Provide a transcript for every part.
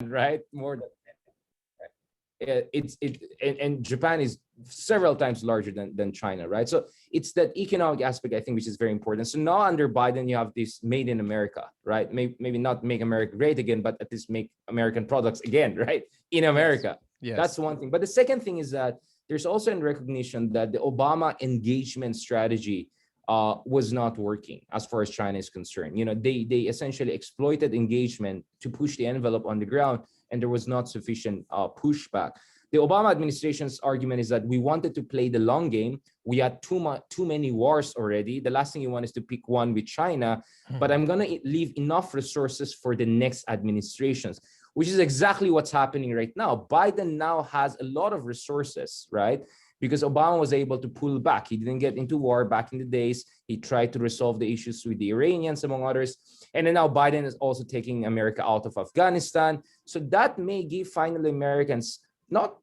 right? More than and Japan is several times larger than China, right? So it's that economic aspect, I think, which is very important. So now under Biden, you have this made in America, right? Maybe not make America great again, but at least make American products again, right? In America. Yes. That's one thing. But the second thing is that there's also a recognition that the Obama engagement strategy was not working as far as China is concerned. They essentially exploited engagement to push the envelope on the ground, and there was not sufficient pushback. The Obama administration's argument is that we wanted to play the long game. We had too many wars already. The last thing you want is to pick one with China, but I'm going to leave enough resources for the next administrations, which is exactly what's happening right now. Biden now has a lot of resources, right? Because Obama was able to pull back. He didn't get into war back in the days. He tried to resolve the issues with the Iranians, among others. And then now Biden is also taking America out of Afghanistan. So that may give finally Americans not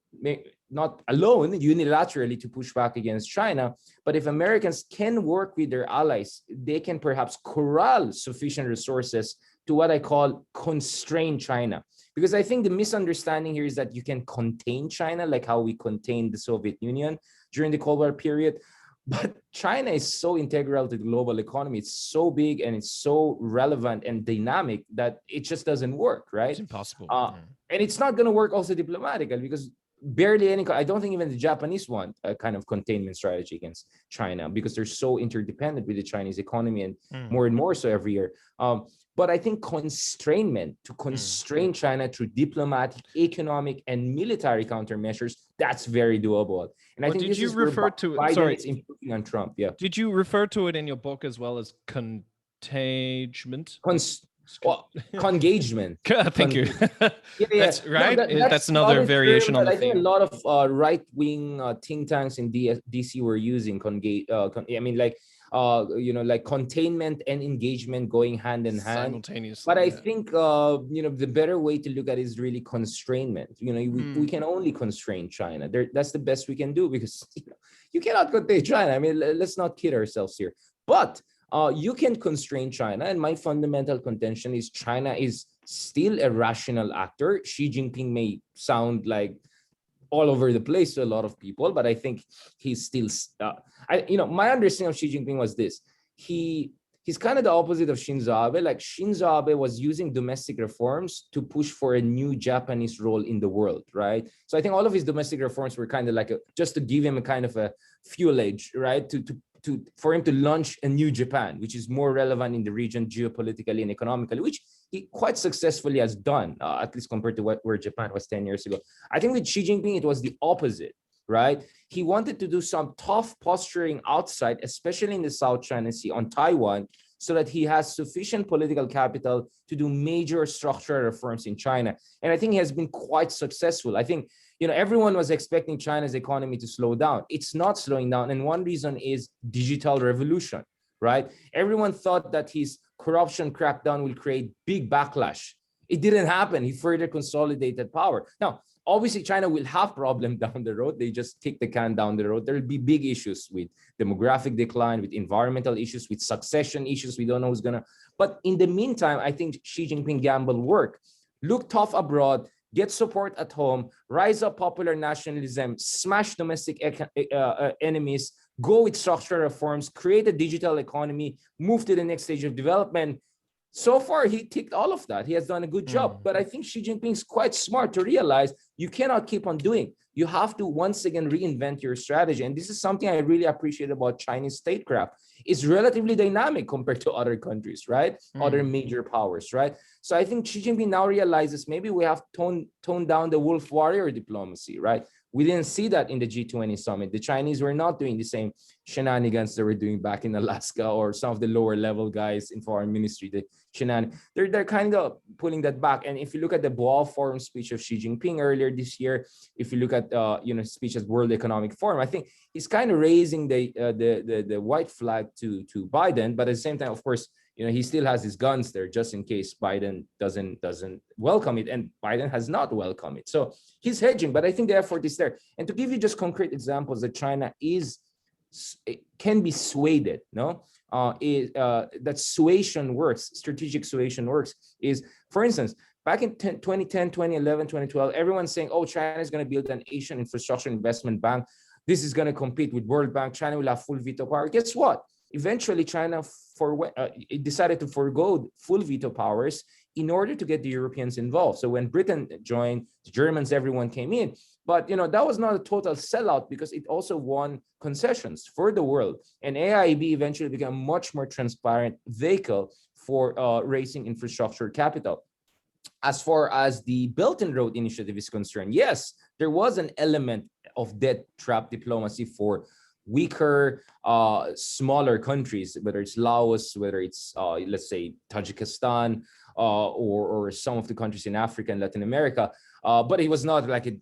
alone unilaterally to push back against China, but if Americans can work with their allies, they can perhaps corral sufficient resources to what I call constrain China. Because I think the misunderstanding here is that you can contain China, like how we contained the Soviet Union during the Cold War period. But China is so integral to the global economy. It's so big and it's so relevant and dynamic that it just doesn't work, right? It's impossible. And it's not going to work also diplomatically, because barely I don't think even the Japanese want a kind of containment strategy against China, because they're so interdependent with the Chinese economy and more so every year. But I think constrainment to constrain China through diplomatic, economic, and military countermeasures, that's very doable. And I think did this you is where refer to Biden is improving on Trump. Yeah. Did you refer to it in your book as well as congagement? Congagement. Thank you. Yeah. That's right. No, that's another variation on the I think theme. a lot of right-wing think tanks in DC were using like containment and engagement going hand in hand simultaneously. But I think the better way to look at it is really constrainment. We can only constrain China. That's the best we can do, because you cannot contain China. I mean, let's not kid ourselves here. But you can constrain China, and my fundamental contention is China is still a rational actor. Xi Jinping may sound like all over the place to a lot of people, but I think he's still, my understanding of Xi Jinping was this. He's kind of the opposite of Shinzo Abe. Like Shinzo Abe was using domestic reforms to push for a new Japanese role in the world, right? So I think all of his domestic reforms were kind of like just to give him a kind of a fuelage, right? For him to launch a new Japan, which is more relevant in the region geopolitically and economically, which he quite successfully has done, at least compared to where Japan was 10 years ago. I think with Xi Jinping, it was the opposite, right? He wanted to do some tough posturing outside, especially in the South China Sea on Taiwan, so that he has sufficient political capital to do major structural reforms in China. And I think he has been quite successful. I think everyone was expecting China's economy to slow down. It's not slowing down. And one reason is digital revolution, right? Everyone thought that his corruption crackdown will create big backlash. It didn't happen. He further consolidated power. Now, obviously, China will have problems down the road. They just kick the can down the road. There will be big issues with demographic decline, with environmental issues, with succession issues. We don't know who's going to. But in the meantime, I think Xi Jinping gamble work. Look tough abroad, get support at home, rise up popular nationalism, smash domestic enemies, go with structural reforms, create a digital economy, move to the next stage of development. So far, he ticked all of that. He has done a good job. But I think Xi Jinping is quite smart to realize you cannot keep on doing. You have to once again reinvent your strategy. And this is something I really appreciate about Chinese statecraft. It's relatively dynamic compared to other countries, right? Other major powers, right? So I think Xi Jinping now realizes maybe we have toned down the wolf warrior diplomacy, right? We didn't see that in the G20 summit. The Chinese were not doing the same shenanigans they were doing back in Alaska, or some of the lower level guys in foreign ministry, the shenanigans. They're kind of pulling that back. And if you look at the Boao Forum speech of Xi Jinping earlier this year, if you look at speech at World Economic Forum, I think he's kind of raising the white flag to Biden, but at the same time, of course, he still has his guns there just in case Biden doesn't welcome it, and Biden has not welcomed it. So he's hedging, but I think the effort is there. And to give you just concrete examples that China can be swayed, that suasion works, strategic suasion works, is, for instance, back in 2010, 2011, 2012, everyone's saying, oh, China is going to build an Asian infrastructure investment bank. This is going to compete with World Bank. China will have full veto power. Guess what? Eventually, China it decided to forgo full veto powers in order to get the Europeans involved. So when Britain joined, the Germans, everyone came in. But that was not a total sellout because it also won concessions for the world. And AIIB eventually became a much more transparent vehicle for raising infrastructure capital. As far as the Belt and Road Initiative is concerned, yes, there was an element of debt trap diplomacy for weaker, smaller countries, whether it's Laos, whether it's, let's say, Tajikistan, or some of the countries in Africa and Latin America. But it was not like a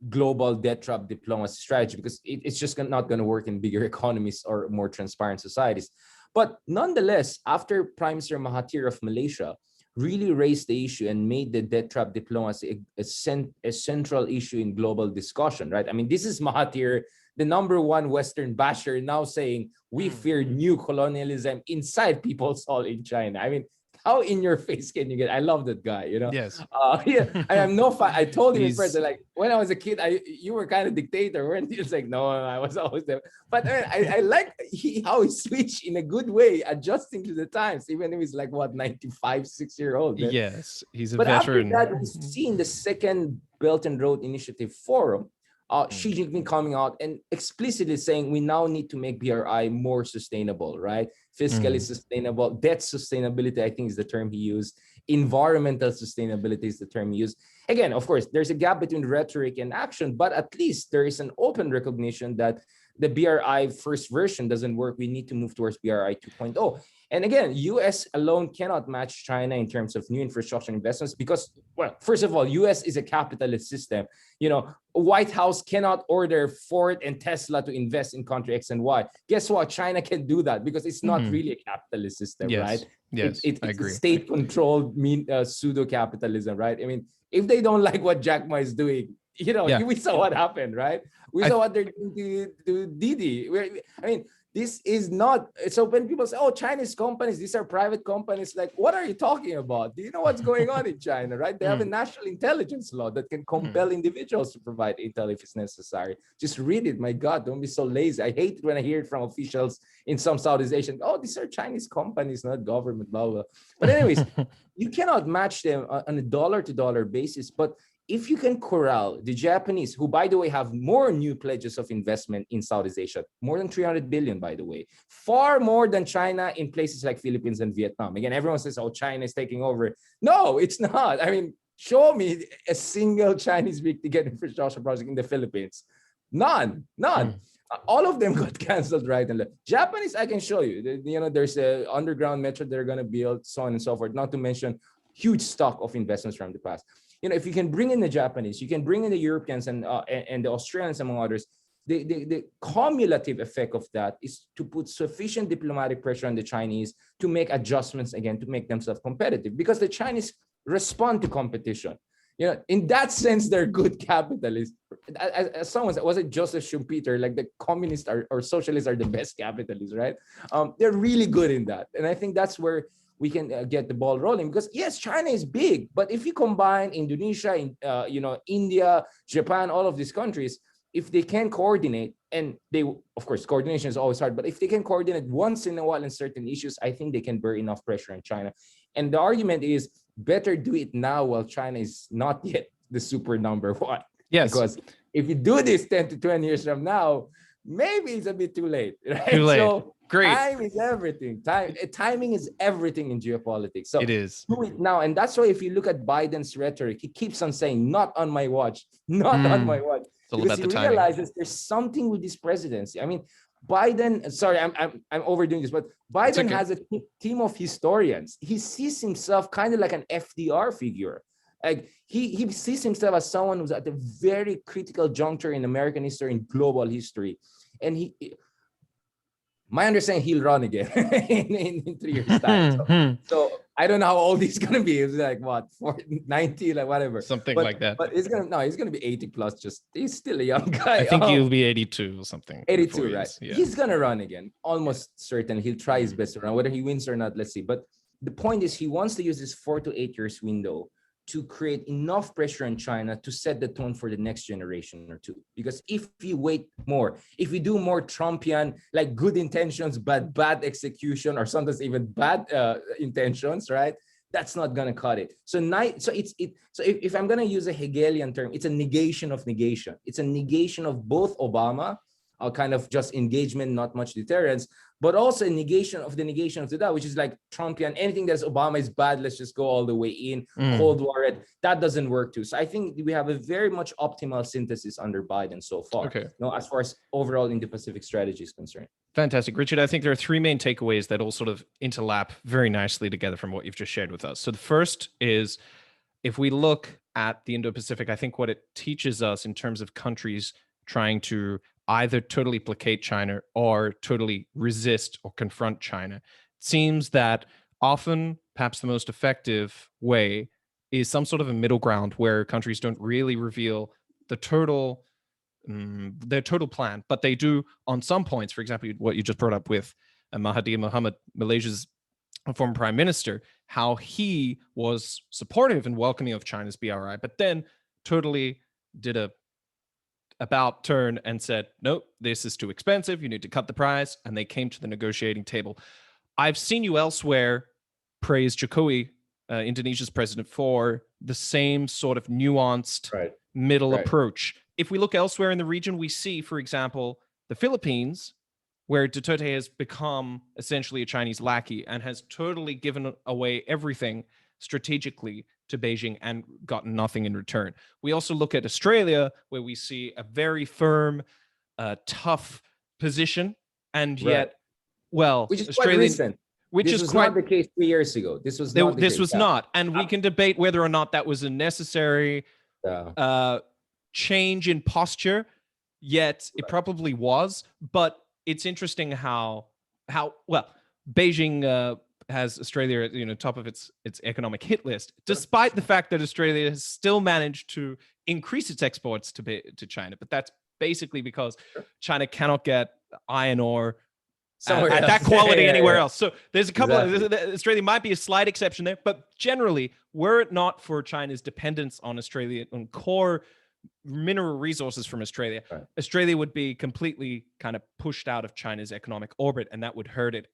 global debt trap diplomacy strategy because it's just not going to work in bigger economies or more transparent societies. But nonetheless, after Prime Minister Mahathir of Malaysia really raised the issue and made the debt trap diplomacy a central issue in global discussion, right? I mean, this is Mahathir, the number one Western basher, now saying we fear new colonialism inside people's hall in China. I mean, how in your face can you get? I love that guy, Yes. Yeah, I am no fan. I told him in person, like when I was a kid, you were kind of dictator, weren't you? It's like, no, I was always there. But I like how he switched in a good way, adjusting to the times, even if he's like what 95, 6-year-old. Man. Yes, he's a but veteran. After that, we see in the second Belt and Road Initiative Forum, Xi Jinping coming out and explicitly saying we now need to make BRI more sustainable, right? Fiscally sustainable, debt sustainability, I think is the term he used. Environmental sustainability is the term he used. Again, of course, there's a gap between rhetoric and action, but at least there is an open recognition that the BRI first version doesn't work. We need to move towards BRI 2.0. And again, US alone cannot match China in terms of new infrastructure investments because, well, first of all, US is a capitalist system. White House cannot order Ford and Tesla to invest in country X and Y. Guess what? China can do that because it's not really a capitalist system, right? Yes, it's I agree. State-controlled pseudo-capitalism, right? I mean, if they don't like what Jack Ma is doing, we saw what happened, right? We saw what they're doing to Didi. I mean, this is not, so when people say, oh, Chinese companies, these are private companies, like, what are you talking about? Do you know what's going on in China, right? They have a national intelligence law that can compel individuals to provide intel if it's necessary. Just read it, my God, don't be so lazy. I hate it when I hear it from officials in some Southeast Asian, oh, these are Chinese companies, not government, blah, blah. But anyways, you cannot match them on a dollar-to-dollar basis, but if you can corral the Japanese, who, by the way, have more new pledges of investment in Southeast Asia, more than 300 billion, by the way, far more than China in places like Philippines and Vietnam. Again, everyone says, oh, China is taking over. No, it's not. I mean, show me a single Chinese big ticket infrastructure project in the Philippines. None. All of them got canceled right and left. Japanese, I can show you. There's an underground metro they're going to build, so on and so forth, not to mention huge stock of investments from the past. If you can bring in the Japanese, you can bring in the Europeans and the Australians, among others, the cumulative effect of that is to put sufficient diplomatic pressure on the Chinese to make adjustments again, to make themselves competitive, because the Chinese respond to competition. In that sense, they're good capitalists. As someone said, was it Joseph Schumpeter, like the communists or socialists are the best capitalists, right? They're really good in that. And I think that's where we can get the ball rolling, because yes, China is big, but if you combine Indonesia, India, Japan, all of these countries, if they can coordinate, and they, of course, coordination is always hard, but if they can coordinate once in a while in certain issues, I think they can bear enough pressure on China. And the argument is better do it now while China is not yet the super number one. Yes. Because if you do this 10 to 20 years from now, maybe it's a bit too late, right? Too late. So great. Time is everything. Timing is everything in geopolitics. So it is. Do it now. And that's why if you look at Biden's rhetoric, he keeps on saying, not on my watch, not on my watch. It's all because about he the realizes there's something with this presidency. I mean, Biden, sorry, I'm overdoing this, but Biden has a team of historians. He sees himself kind of like an FDR figure. Like he sees himself as someone who's at a very critical juncture in American history and global history. And my understanding, he'll run again in 3 years' time. So I don't know how old he's gonna be. It's like what, 90, like whatever, something like that. But he's gonna be 80 plus. He's still a young guy. I think he'll be 82 or something. 82, right? Yeah. He's gonna run again, almost certain. He'll try his best to run. Whether he wins or not, let's see. But the point is, he wants to use this 4 to 8 years window to create enough pressure on China to set the tone for the next generation or two. Because if we wait more, if we do more Trumpian, like good intentions, but bad execution, or sometimes even bad intentions, right? That's not gonna cut it. So if I'm gonna use a Hegelian term, it's a negation of negation. It's a negation of both Obama, kind of just engagement, not much deterrence, but also a negation of the negation of that, which is like Trumpian. Anything that's Obama is bad, let's just go all the way in. Cold War, that doesn't work too. So I think we have a very much optimal synthesis under Biden so far. Okay. As far as overall Indo-Pacific strategy is concerned. Fantastic. Richard, I think there are three main takeaways that all sort of interlap very nicely together from what you've just shared with us. So the first is, if we look at the Indo-Pacific, I think what it teaches us in terms of countries trying to either totally placate China or totally resist or confront China, it seems that often perhaps the most effective way is some sort of a middle ground where countries don't really reveal the their total plan, but they do on some points. For example, what you just brought up with Mahathir Mohamad, Malaysia's former prime minister, how he was supportive and welcoming of China's BRI, but then totally did a about turn and said, nope, this is too expensive. You need to cut the price. And they came to the negotiating table. I've seen you elsewhere praise Jokowi, Indonesia's president, for the same sort of nuanced middle approach. If we look elsewhere in the region, we see, for example, the Philippines, where Duterte has become essentially a Chinese lackey and has totally given away everything strategically to Beijing and gotten nothing in return. We also look at Australia, where we see a very firm, tough position, and yet, well, which is Australian, quite recent. Which this is was quite not the case 3 years ago. This was not. This was not, and we can debate whether or not that was a necessary change in posture. Yet it probably was, but it's interesting how well Beijing has Australia at top of its economic hit list, despite the fact that Australia has still managed to increase its exports to China. But that's basically because China cannot get iron ore at that quality anywhere else. So there's a couple of, Australia might be a slight exception there, but generally, were it not for China's dependence on Australia, on core mineral resources from Australia, Australia would be completely kind of pushed out of China's economic orbit, and that would hurt it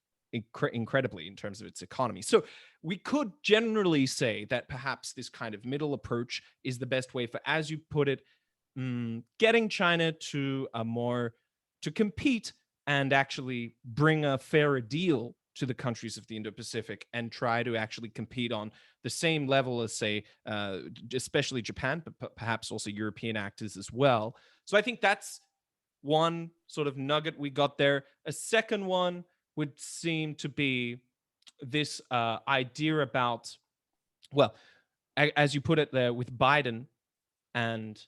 incredibly in terms of its economy. So we could generally say that perhaps this kind of middle approach is the best way for, as you put it, getting China to compete and actually bring a fairer deal to the countries of the Indo-Pacific and try to actually compete on the same level as, say, especially Japan, but perhaps also European actors as well. So I think that's one sort of nugget we got there. A second one would seem to be this idea about, well, as you put it there with Biden and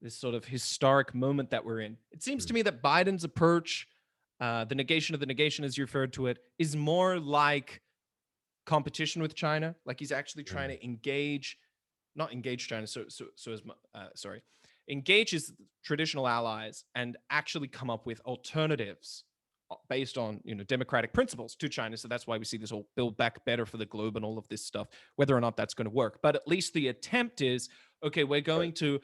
this sort of historic moment that we're in, it seems to me that Biden's approach, the negation of the negation, as you referred to it, is more like competition with China. Like he's actually trying to engage his traditional allies and actually come up with alternatives based on democratic principles to China. So that's why we see this whole build back better for the globe and all of this stuff, whether or not that's going to work. But at least the attempt is, okay, we're going to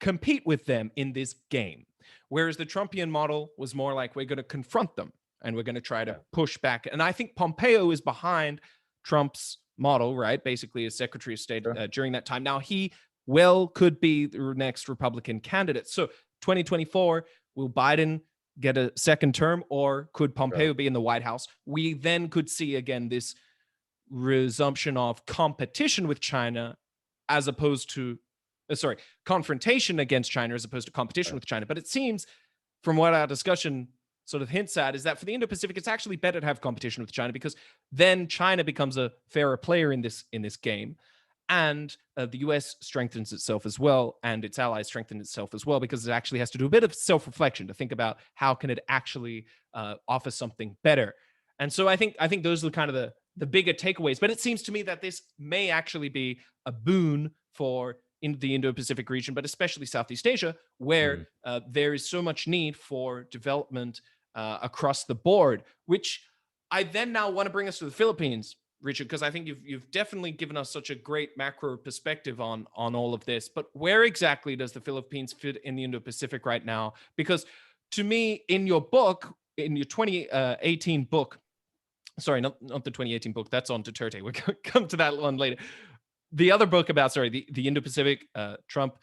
compete with them in this game. Whereas the Trumpian model was more like, we're going to confront them and we're going to try to push back. And I think Pompeo is behind Trump's model, right? Basically as Secretary of State during that time. Now he could be the next Republican candidate. So 2024, will Biden get a second term, or could Pompeo be in the White House? We then could see again this resumption of competition with China as opposed to confrontation against China as opposed to competition with China. But it seems, from what our discussion sort of hints at, is that for the Indo-Pacific, it's actually better to have competition with China, because then China becomes a fairer player in this game, and the US strengthens itself as well, and its allies strengthen itself as well, because it actually has to do a bit of self-reflection to think about how can it actually offer something better. And so I think those are kind of the bigger takeaways. But it seems to me that this may actually be a boon for in the Indo-Pacific region, but especially Southeast Asia, where there is so much need for development across the board, which I then now want to bring us to the Philippines. Richard, because I think you've definitely given us such a great macro perspective on all of this. But where exactly does the Philippines fit in the Indo-Pacific right now? Because to me, in your book, in your 2018 book, sorry, not the 2018 book, that's on Duterte. We'll come to that one later. The other book about, the Indo-Pacific, Trump,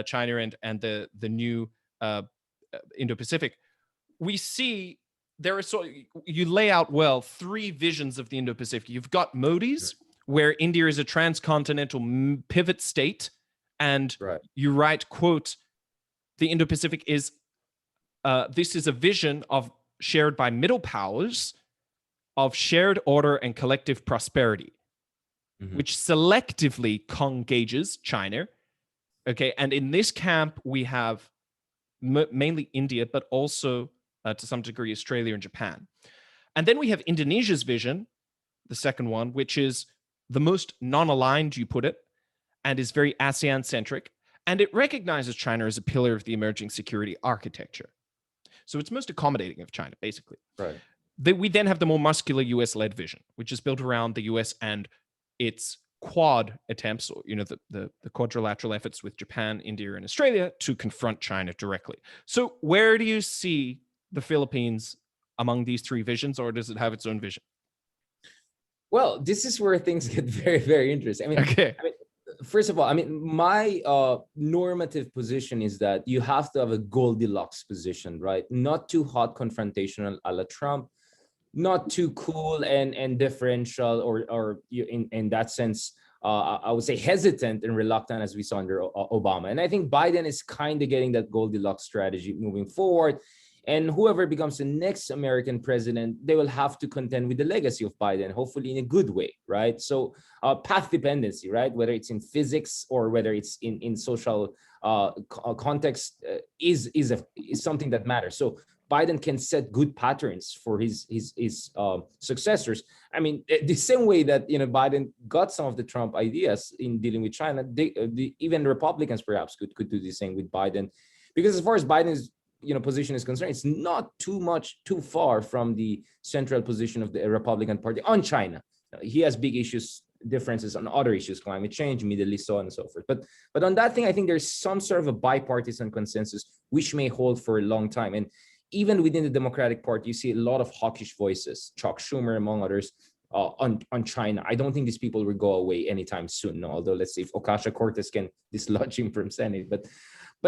China, and the new Indo-Pacific, we see there are you lay out well 3 visions of the Indo-Pacific. You've got Modi's, where India is a transcontinental pivot state, and you write, quote, the Indo-Pacific is this is a vision of shared by middle powers of shared order and collective prosperity, which selectively congages China. Okay, and in this camp we have mainly India, but also to some degree Australia and Japan. And then we have Indonesia's vision, the second one, which is the most non-aligned, you put it, and is very ASEAN-centric, and it recognizes China as a pillar of the emerging security architecture. So it's most accommodating of China, basically. Right. We then have the more muscular US-led vision, which is built around the US and its quad attempts, or the quadrilateral efforts with Japan, India, and Australia to confront China directly. So where do you see the Philippines among these 3 visions, or does it have its own vision? Well, this is where things get very, very interesting. First of all, my normative position is that you have to have a Goldilocks position, right? Not too hot confrontational a la Trump, not too cool and differential, or in that sense, I would say hesitant and reluctant, as we saw under Obama. And I think Biden is kind of getting that Goldilocks strategy moving forward. And whoever becomes the next American president, they will have to contend with the legacy of Biden, hopefully in a good way, right? So path dependency, right? Whether it's in physics or whether it's in social context, is something that matters. So Biden can set good patterns for his successors. The same way that Biden got some of the Trump ideas in dealing with China, even Republicans perhaps could do the same with Biden, because as far as Biden's position is concerned, it's not too far from the central position of the Republican Party on China. He has big differences on other issues, climate change, Middle East, so on and so forth. But on that thing, I think there's some sort of a bipartisan consensus which may hold for a long time. And even within the Democratic Party, you see a lot of hawkish voices, Chuck Schumer, among others, on China. I don't think these people will go away anytime soon. No, although let's see if Ocasio-Cortez can dislodge him from Senate. But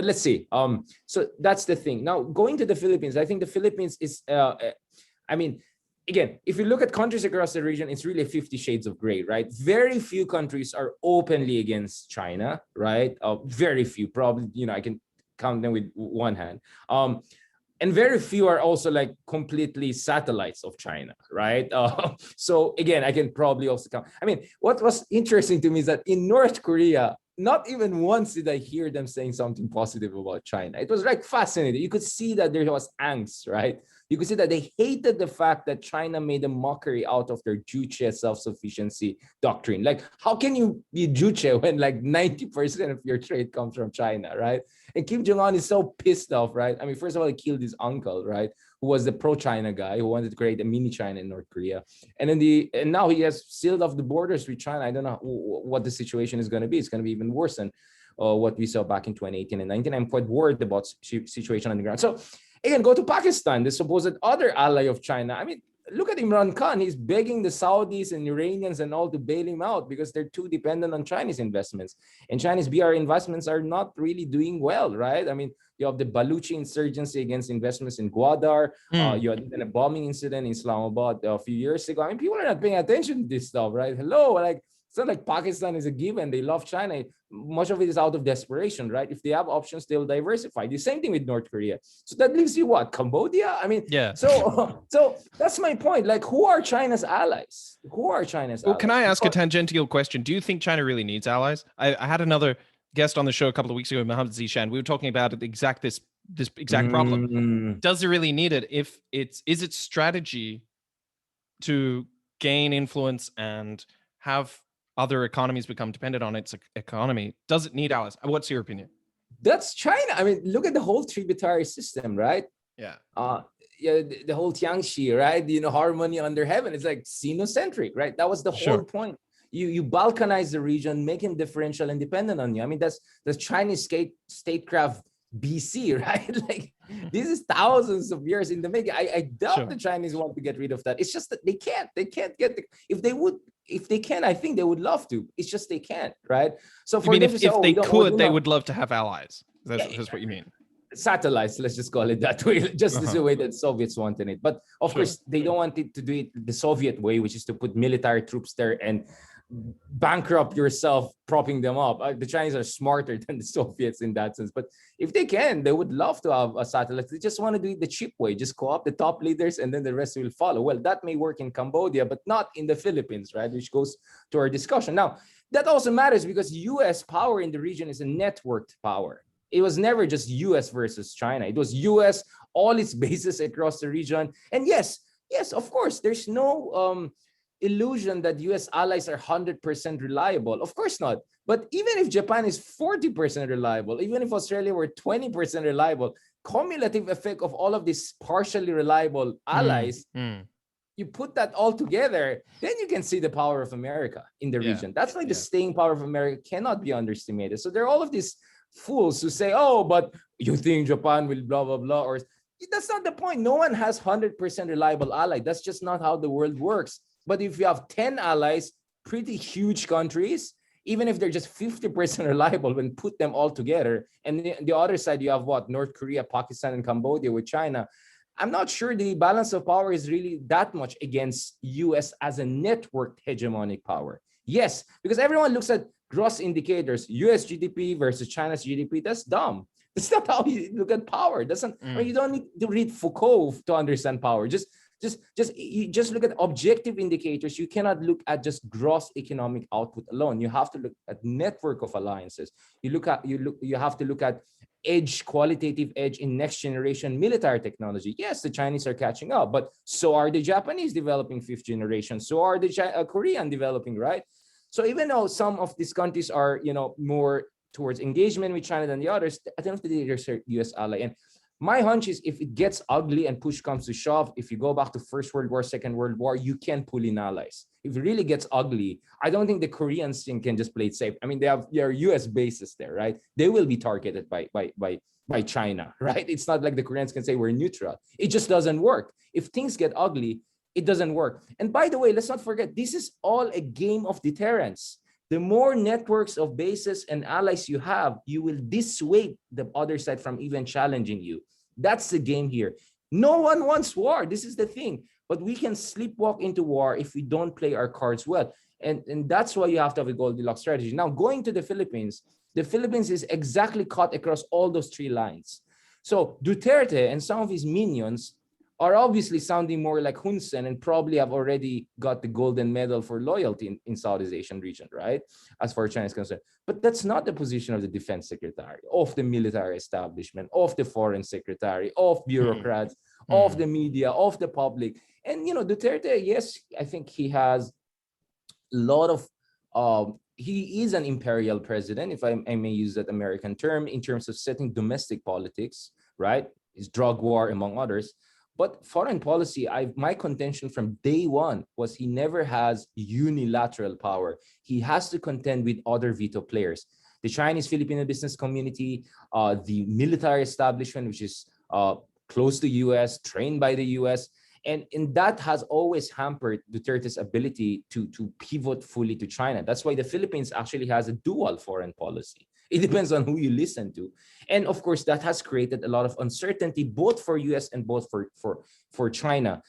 let's see. So that's the thing. Now, going to the Philippines, I think the Philippines is, again, if you look at countries across the region, it's really 50 shades of gray, right? Very few countries are openly against China, right? Very few, probably, I can count them with one hand. And very few are also like completely satellites of China, right? So again, I can probably also count. What was interesting to me is that in North Korea, not even once did I hear them saying something positive about China. It was like fascinating. You could see that there was angst, right? You could see that they hated the fact that China made a mockery out of their juche self-sufficiency doctrine. Like, how can you be juche when like 90% of your trade comes from China, right? And Kim Jong-un is so pissed off, right? First of all, he killed his uncle, right? Who was the pro-China guy who wanted to create a mini China in North Korea. And now he has sealed off the borders with China. I don't know what the situation is going to be. It's going to be even worse than what we saw back in 2018 and 19. I'm quite worried about situation on the ground. So again, go to Pakistan, the supposed other ally of China. Look at Imran Khan. He's begging the Saudis and Iranians and all to bail him out because they're too dependent on Chinese investments. And Chinese BR investments are not really doing well, right? You have the Baluchi insurgency against investments in Gwadar. You had even a bombing incident in Islamabad a few years ago. People are not paying attention to this stuff, right? Hello, it's not like Pakistan is a given. They love China. Much of it is out of desperation, right? If they have options, they'll diversify. The same thing with North Korea. So that leaves you what? Cambodia? Yeah. So that's my point. Like, who are China's allies? Well, can I ask a tangential question? Do you think China really needs allies? I had another guest on the show a couple of weeks ago, Mohammed Zishan. We were talking about this exact problem. Does it really need it? Is its strategy to gain influence and have other economies become dependent on its economy? Does it need allies? What's your opinion? That's China. Look at the whole tributary system, right? Yeah. yeah, the whole Tiangxi, right? Harmony under heaven. It's like Sinocentric, right? That was the whole point. You balkanize the region, make him differential and dependent on you. I mean, that's the Chinese statecraft BC, right? Like this is thousands of years in the making. I doubt the Chinese want to get rid of that. It's just that they can't get if they can, I think they would love to. It's just they can't, right? So for if they could, they would love to have allies. That's what you mean. Satellites, let's just call it that way, just the way that Soviets wanted it. But of course, they don't want it to do it the Soviet way, which is to put military troops there and bankrupt yourself propping them up. The Chinese are smarter than the Soviets in that sense. But if they can, they would love to have a satellite. They just want to do it the cheap way, just co-opt the top leaders and then the rest will follow. Well, that may work in Cambodia, but not in the Philippines, right? Which goes to our discussion. Now, that also matters because US power in the region is a networked power. It was never just US versus China. It was US, all its bases across the region. And yes, of course, there's no illusion that US allies are 100% reliable. Of course not. But even if Japan is 40% reliable, even if Australia were 20% reliable, cumulative effect of all of these partially reliable allies, you put that all together, then you can see the power of America in the region. That's why the staying power of America cannot be underestimated. So there are all of these fools who say, oh, but you think Japan will blah, blah, blah. Or that's not the point. No one has 100% reliable ally. That's just not how the world works. But if you have 10 allies, pretty huge countries, even if they're just 50% reliable, when put them all together, and the other side, you have what? North Korea, Pakistan, and Cambodia with China. I'm not sure the balance of power is really that much against US as a networked hegemonic power. Yes, because everyone looks at gross indicators, US GDP versus China's GDP. That's dumb. That's not how you look at power. You don't need to read Foucault to understand power. Just look at objective indicators. You cannot look at just gross economic output alone. You have to look at network of alliances. You have to look at qualitative edge in next generation military technology. Yes, the Chinese are catching up, but so are the Japanese developing 5th generation. So are the Korean developing, right? So even though some of these countries are, more towards engagement with China than the others, at the end of the day, they're US ally. And my hunch is if it gets ugly and push comes to shove, if you go back to First World War, Second World War, you can pull in allies. If it really gets ugly, I don't think the Koreans can just play it safe. I mean, they have their US bases there, right? They will be targeted by China, right? It's not like the Koreans can say we're neutral. It just doesn't work. If things get ugly, it doesn't work. And by the way, let's not forget, this is all a game of deterrence. The more networks of bases and allies you have, you will dissuade the other side from even challenging you. That's the game here. No one wants war. This is the thing. But we can sleepwalk into war if we don't play our cards well. And that's why you have to have a Goldilocks strategy. Now, going to the Philippines is exactly cut across all those three lines. So Duterte and some of his minions are obviously sounding more like Hun Sen and probably have already got the golden medal for loyalty in Southeast Asian region, right? As far as China is concerned. But that's not the position of the defense secretary, of the military establishment, of the foreign secretary, of bureaucrats, of the media, of the public. And, Duterte, yes, I think he has a lot of, he is an imperial president, if I may use that American term, in terms of setting domestic politics, right? His drug war, among others. But foreign policy, my contention from day one was he never has unilateral power. He has to contend with other veto players. The Chinese Filipino business community, the military establishment, which is close to US, trained by the US. And that has always hampered Duterte's ability to pivot fully to China. That's why the Philippines actually has a dual foreign policy. It depends on who you listen to. And of course, that has created a lot of uncertainty, both for US and both for China,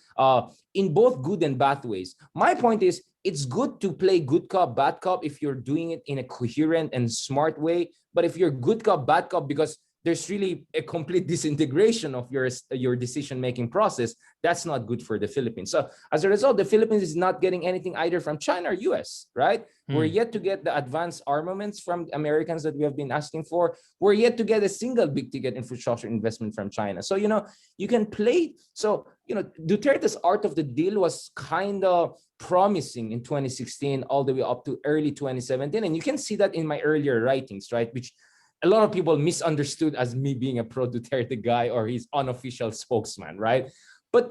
in both good and bad ways. My point is, it's good to play good cop, bad cop if you're doing it in a coherent and smart way. But if you're good cop, bad cop, because there's really a complete disintegration of your decision-making process, that's not good for the Philippines. So as a result, the Philippines is not getting anything either from China or US, right? We're yet to get the advanced armaments from Americans that we have been asking for. We're yet to get a single big-ticket infrastructure investment from China. So, you can play. So, Duterte's art of the deal was kind of promising in 2016 all the way up to early 2017. And you can see that in my earlier writings, right? Which a lot of people misunderstood as me being a pro-Duterte guy or his unofficial spokesman, right? But,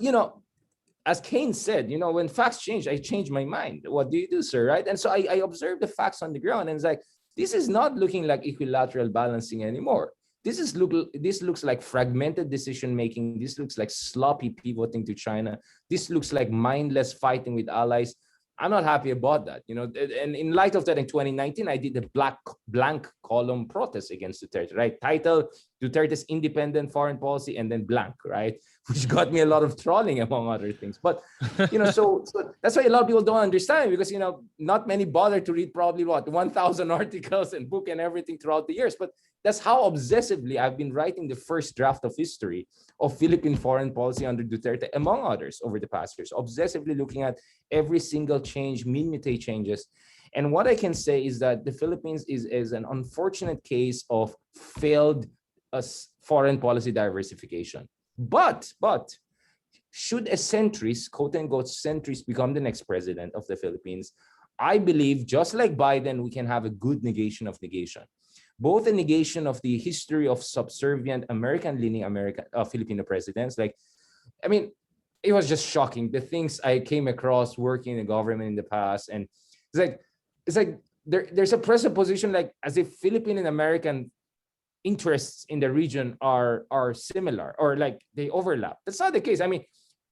as Keynes said, when facts change, I change my mind. What do you do, sir? Right? And so I observe the facts on the ground, and it's like, this is not looking like equilateral balancing anymore. This looks like fragmented decision making. This looks like sloppy pivoting to China. This looks like mindless fighting with allies. I'm not happy about that, and in light of that, in 2019, I did the blank column protest against Duterte, right? Title, Duterte's independent foreign policy, and then blank, right? Which got me a lot of trolling, among other things. But, so that's why a lot of people don't understand, because, not many bother to read probably 1,000 articles and book and everything throughout the years. But that's how obsessively I've been writing the first draft of history of Philippine foreign policy under Duterte, among others, over the past years, obsessively looking at every single change, minutiae changes. And what I can say is that the Philippines is an unfortunate case of failed foreign policy diversification. But should a centrist, quote unquote centrist, become the next president of the Philippines, I believe, just like Biden, we can have a good negation of negation. Both a negation of the history of subservient American-leaning Filipino presidents. It was just shocking, the things I came across working in the government in the past. And it's like there's a presupposition like as if Philippine and American interests in the region are similar, or like they overlap. That's not the case.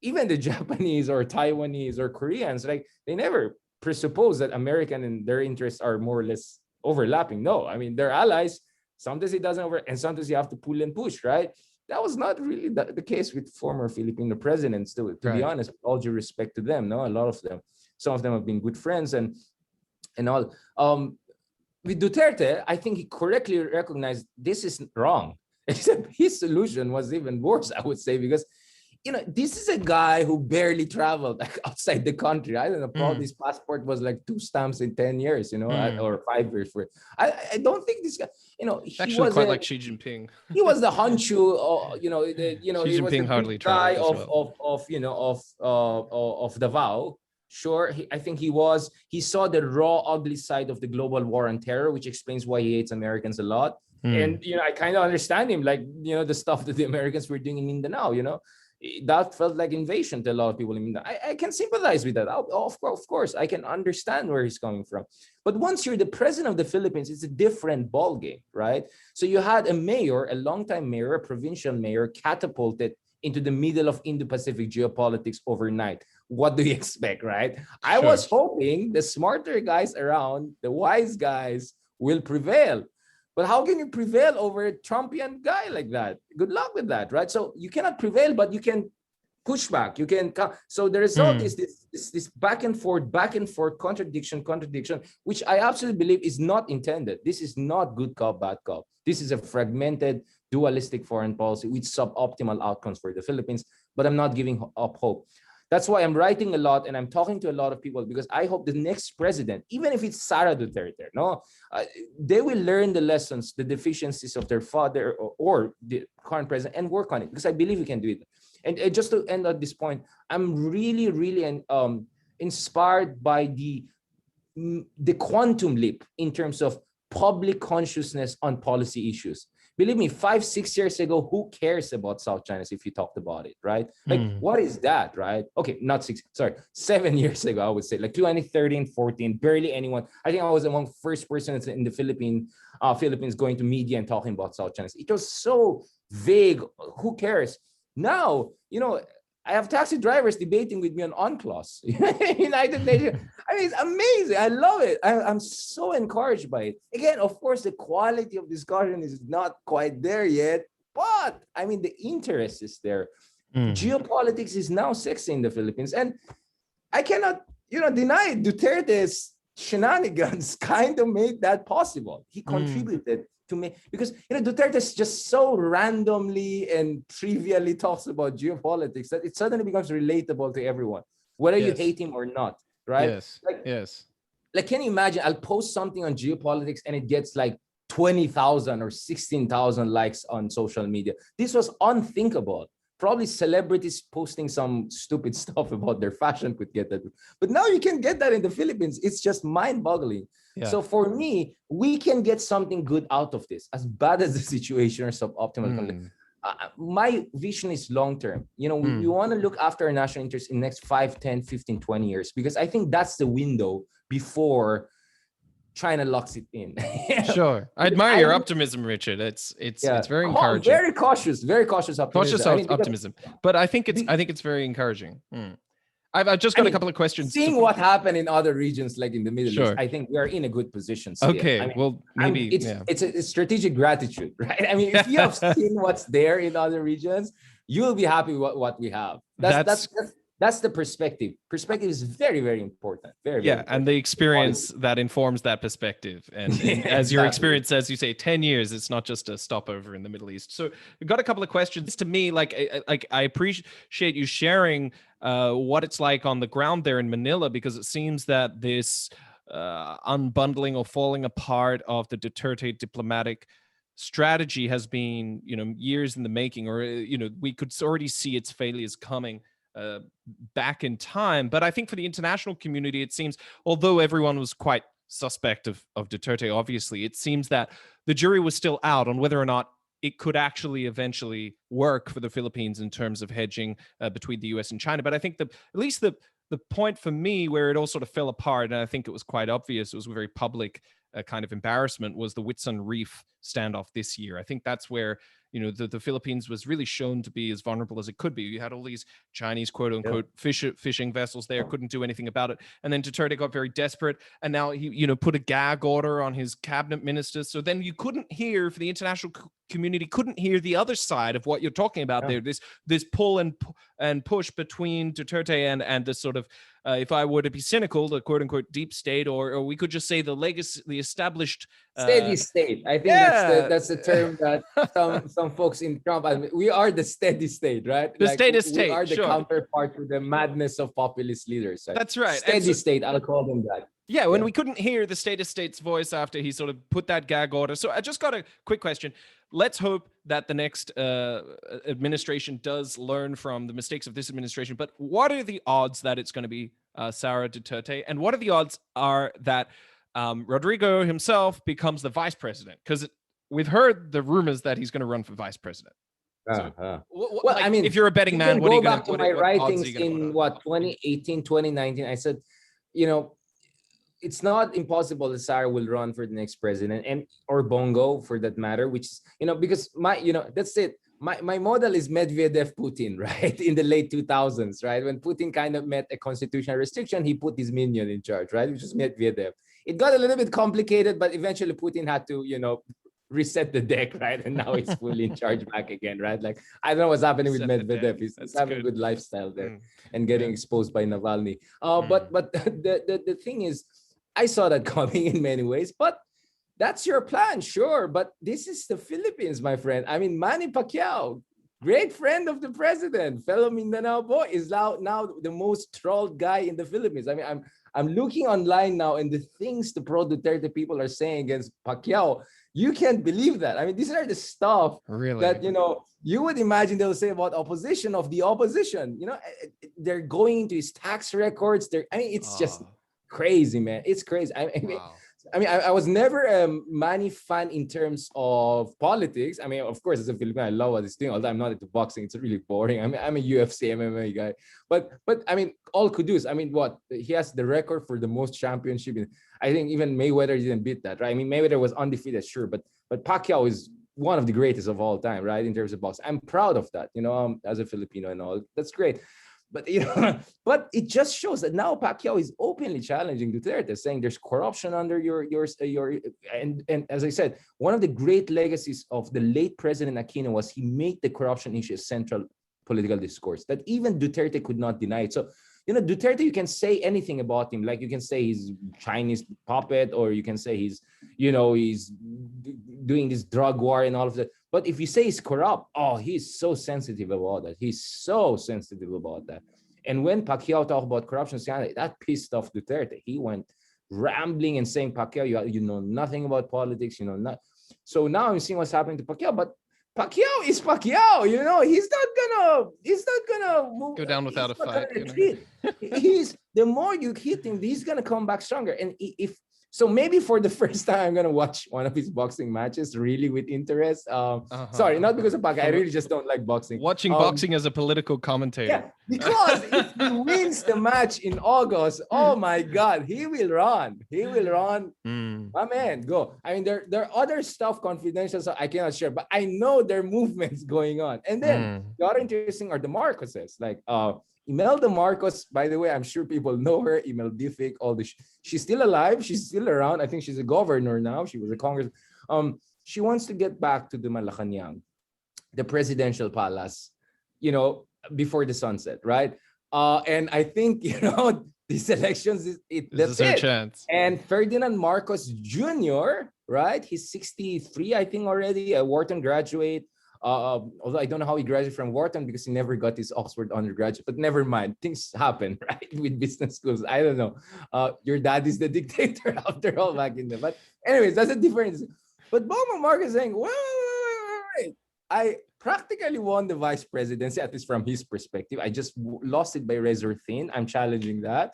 Even the Japanese or Taiwanese or Koreans, like, they never presuppose that American and their interests are more or less overlapping. No, they're allies. Sometimes it doesn't and sometimes you have to pull and push, right? That was not really the case with former Filipino presidents, to be honest, with all due respect to them. No, a lot of them, some of them have been good friends and all. With Duterte, I think he correctly recognized this is wrong. Except his solution was even worse, I would say, because this is a guy who barely traveled outside the country. I don't know, probably his passport was like 2 stamps in 10 years, or 5 years. I don't think this guy, he actually was quite like Xi Jinping. He was the Honshu, Xi he was Jinping the hardly big guy traveled of Davao. Sure, I think he saw the raw, ugly side of the global war on terror, which explains why he hates Americans a lot. And, I kind of understand him, like, the stuff that the Americans were doing in Mindanao, that felt like invasion to a lot of people in Mindanao. I can sympathize with that. Of course, I can understand where he's coming from. But once you're the president of the Philippines, it's a different ballgame, right? So you had a mayor, a longtime mayor, a provincial mayor, catapulted into the middle of Indo-Pacific geopolitics overnight. What do you expect, right? I was hoping the smarter guys around, the wise guys, will prevail. But how can you prevail over a Trumpian guy like that? Good luck with that, right? So you cannot prevail, but you can push back. You can. So the result is this back and forth, contradiction, which I absolutely believe is not intended. This is not good cop, bad cop. This is a fragmented, dualistic foreign policy with suboptimal outcomes for the Philippines. But I'm not giving up hope. That's why I'm writing a lot and I'm talking to a lot of people, because I hope the next president, even if it's Sara Duterte, they will learn the lessons, the deficiencies of their father or the current president, and work on it, because I believe we can do it. And just to end at this point, I'm really, really inspired by the quantum leap in terms of public consciousness on policy issues. Believe me, 5-6 years ago, who cares about South China Sea if you talked about it, right? Like, what is that, right? Okay, not 7 years ago, I would say, like 2013, 14, barely anyone. I think I was among first persons in the Philippines going to media and talking about South China Sea. It was so vague. Who cares? Now, I have taxi drivers debating with me on UNCLOS, United Nations. It's amazing. I love it. I'm so encouraged by it. Again, of course, the quality of discussion is not quite there yet, but the interest is there. Geopolitics is now sexy in the Philippines, and I cannot, deny it. Duterte's shenanigans kind of made that possible. He contributed to me, because Duterte is just so randomly and trivially talks about geopolitics that it suddenly becomes relatable to everyone, whether you hate him or not, right? Like, can you imagine? I'll post something on geopolitics and it gets like 20,000 or 16,000 likes on social media. This was unthinkable. Probably celebrities posting some stupid stuff about their fashion could get that. But now you can get that in the Philippines. It's just mind-boggling. So for me, we can get something good out of this, as bad as the situation or suboptimal. my vision is long-term. You know, we want to look after our national interests in the next 5, 10, 15, 20 years, because I think that's the window before China locks it in. Sure. I admire your optimism, Richard. It's very encouraging. Very cautious optimism. Cautious optimism. But I think it's very encouraging. I've just got a couple of questions. Seeing what happened in other regions, like in the Middle East, I think we are in a good position still. Okay, well, maybe it's a strategic gratitude, right? I mean, if you have seen what's there in other regions, you'll be happy with what we have. That's the perspective. Perspective is very, very important. Very important. And the experience that informs that perspective. And as your experience says, you say 10 years, it's not just a stopover in the Middle East. So we've got a couple of questions. To me, like I appreciate you sharing what it's like on the ground there in Manila, because it seems that this unbundling or falling apart of the Duterte diplomatic strategy has been, years in the making, or, we could already see its failures coming back in time. But I think for the international community, it seems, although everyone was quite suspect of Duterte, obviously, it seems that the jury was still out on whether or not it could actually eventually work for the Philippines in terms of hedging between the US and China. But I think at least the point for me where it all sort of fell apart, and I think it was quite obvious, it was a very public kind of embarrassment, was the Whitsun Reef standoff this year. I think that's where the Philippines was really shown to be as vulnerable as it could be. You had all these Chinese quote unquote fishing vessels there, couldn't do anything about it. And then Duterte got very desperate, and now he put a gag order on his cabinet ministers. So then you couldn't hear, for the international community, couldn't hear the other side of what you're talking about there. This pull and push between Duterte and the sort of, if I were to be cynical, the quote unquote deep state, or we could just say the legacy, the established steady state. I think that's the term that some folks in Trump. I mean, we are the steady state, right? The steady state. We are the counterpart to the madness of populist leaders. Right? That's right. Steady state. I'll call them that. Yeah, when we couldn't hear the state's voice after he sort of put that gag order. So I just got a quick question. Let's hope that the next administration does learn from the mistakes of this administration. But what are the odds that it's going to be Sara Duterte? And what are the odds that Rodrigo himself becomes the vice president? Because we've heard the rumors that he's going to run for vice president. Well, I mean, if you're a betting man, what are you going to go back to my writings in 2018, 2019? I said, it's not impossible that Sara will run for the next president, or Bongo for that matter, which is, because that's it. My model is Medvedev Putin, right? In the late 2000s, right? When Putin kind of met a constitutional restriction, he put his minion in charge, right? Which is Medvedev. It got a little bit complicated, but eventually Putin had to, reset the deck, right? And now he's fully in charge back again, right? Like, I don't know what's happening with Medvedev. He's having a good lifestyle there and getting exposed by Navalny. But the thing is, I saw that coming in many ways, but that's your plan, sure. But this is the Philippines, my friend. I mean, Manny Pacquiao, great friend of the president, fellow Mindanao boy, is now the most trolled guy in the Philippines. I mean, I'm looking online now, and the things the pro-Duterte people are saying against Pacquiao, you can't believe that. I mean, these are the stuff that, you would imagine they'll say about opposition of the opposition. They're going into his tax records. It's just crazy, man. It's crazy. I was never a Manny fan in terms of politics. I mean, of course, as a Filipino, I love what he's doing. Although I'm not into boxing, it's really boring. I mean, I'm a UFC MMA guy. But I mean, all kudos. I mean, what? He has the record for the most championship. I think even Mayweather didn't beat that, right? I mean, Mayweather was undefeated, sure, but Pacquiao is one of the greatest of all time, right? In terms of boxing. I'm proud of that, as a Filipino and all. That's great. But but it just shows that now Pacquiao is openly challenging Duterte, saying there's corruption under your and as I said, one of the great legacies of the late President Aquino was he made the corruption issue a central political discourse that even Duterte could not deny it. So Duterte, you can say anything about him, like you can say he's Chinese puppet, or you can say he's doing this drug war and all of that. But if you say he's corrupt, he's so sensitive about that. He's so sensitive about that. And when Pacquiao talked about corruption, that pissed off Duterte. He went rambling and saying, Pacquiao, you know nothing about politics, not. So now I'm seeing what's happening to Pacquiao, but Pacquiao is Pacquiao, he's not gonna move, go down without a fight. The more you hit him, he's gonna come back stronger. And if So maybe for the first time, I'm gonna watch one of his boxing matches really with interest. Sorry, not because of Pac. I really just don't like boxing. Watching boxing as a political commentator. Yeah, because if he wins the match in August, oh my God, he will run. He will run. My man, go. I mean, there are other stuff confidential, so I cannot share, but I know there are movements going on. And then the other interesting are the Marcoses, like Imelda Marcos, by the way, I'm sure people know her, Imeldific, all this. She's still alive. She's still around. I think she's a governor now. She was a congress. She wants to get back to the Malacanang, the presidential palace, you know, before the sunset, right? And I think, you know, these elections, that's our it. Chance. And Ferdinand Marcos Jr., right? He's 63, I think, already, a Wharton graduate. Although I don't know how he graduated from Wharton because he never got his Oxford undergraduate, but never mind. Things happen, right? With business schools. I don't know. Your dad is the dictator after all back in there. But anyways, that's a difference. But Bongbong Marcos is saying, wait. I practically won the vice presidency, at least from his perspective. I just lost it by razor thin. I'm challenging that.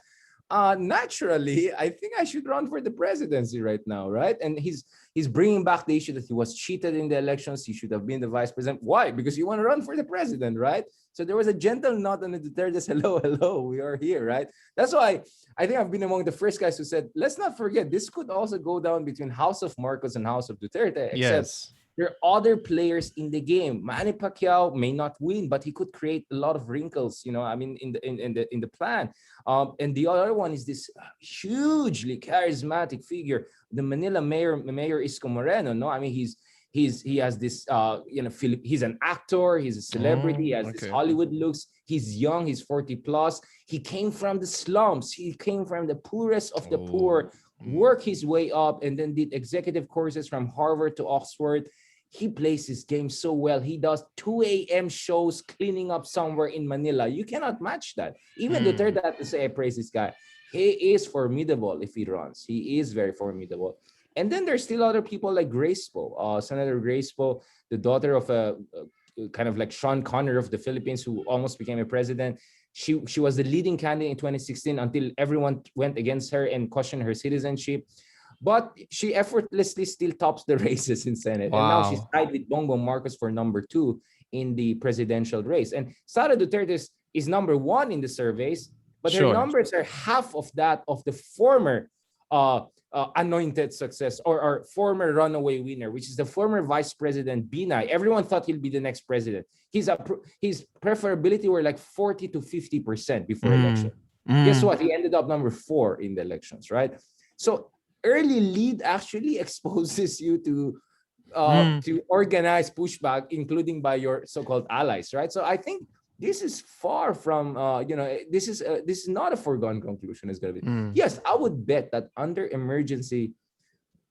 Naturally, I think I should run for the presidency right now, right? And he's bringing back the issue that he was cheated in the elections. He should have been the vice president. Why? Because you want to run for the president, right? So there was a gentle nod on the Duterte's, hello, we are here, right? That's why I think I've been among the first guys who said, let's not forget, this could also go down between House of Marcos and House of Duterte. Yes. There are other players in the game. Manny Pacquiao may not win, but he could create a lot of wrinkles, you know, I mean, in the plan. And the other one is this hugely charismatic figure, the Manila mayor Isko Moreno. No, I mean, he has this, you know, he's an actor, he's a celebrity, he has this Hollywood looks. He's young, he's 40 plus. He came from the slums. He came from the poorest of the poor, worked his way up, and then did executive courses from Harvard to Oxford. He plays his game so well. He does 2 a.m. shows cleaning up somewhere in Manila. You cannot match that. Even Duterte had to say, I praise this guy. He is formidable if he runs. He is very formidable. And then there's still other people like Grace Poe, Senator Grace Poe, the daughter of a kind of like Sean Connery of the Philippines, who almost became a president. She was the leading candidate in 2016 until everyone went against her and questioned her citizenship. But she effortlessly still tops the races in Senate. Wow. And now she's tied with Bongbong Marcos for number 2 in the presidential race. And Sara Duterte is number 1 in the surveys, but her numbers are half of that of the former anointed success or former runaway winner, which is the former Vice President Binay. Everyone thought he'll be the next president. His preferability were like 40 to 50% before election. Guess what? He ended up number 4 in the elections, right? So early lead actually exposes you to organize pushback, including by your so-called allies, right? So I think this is far from, this is not a foregone conclusion. It's going to be. Yes, I would bet that under emergency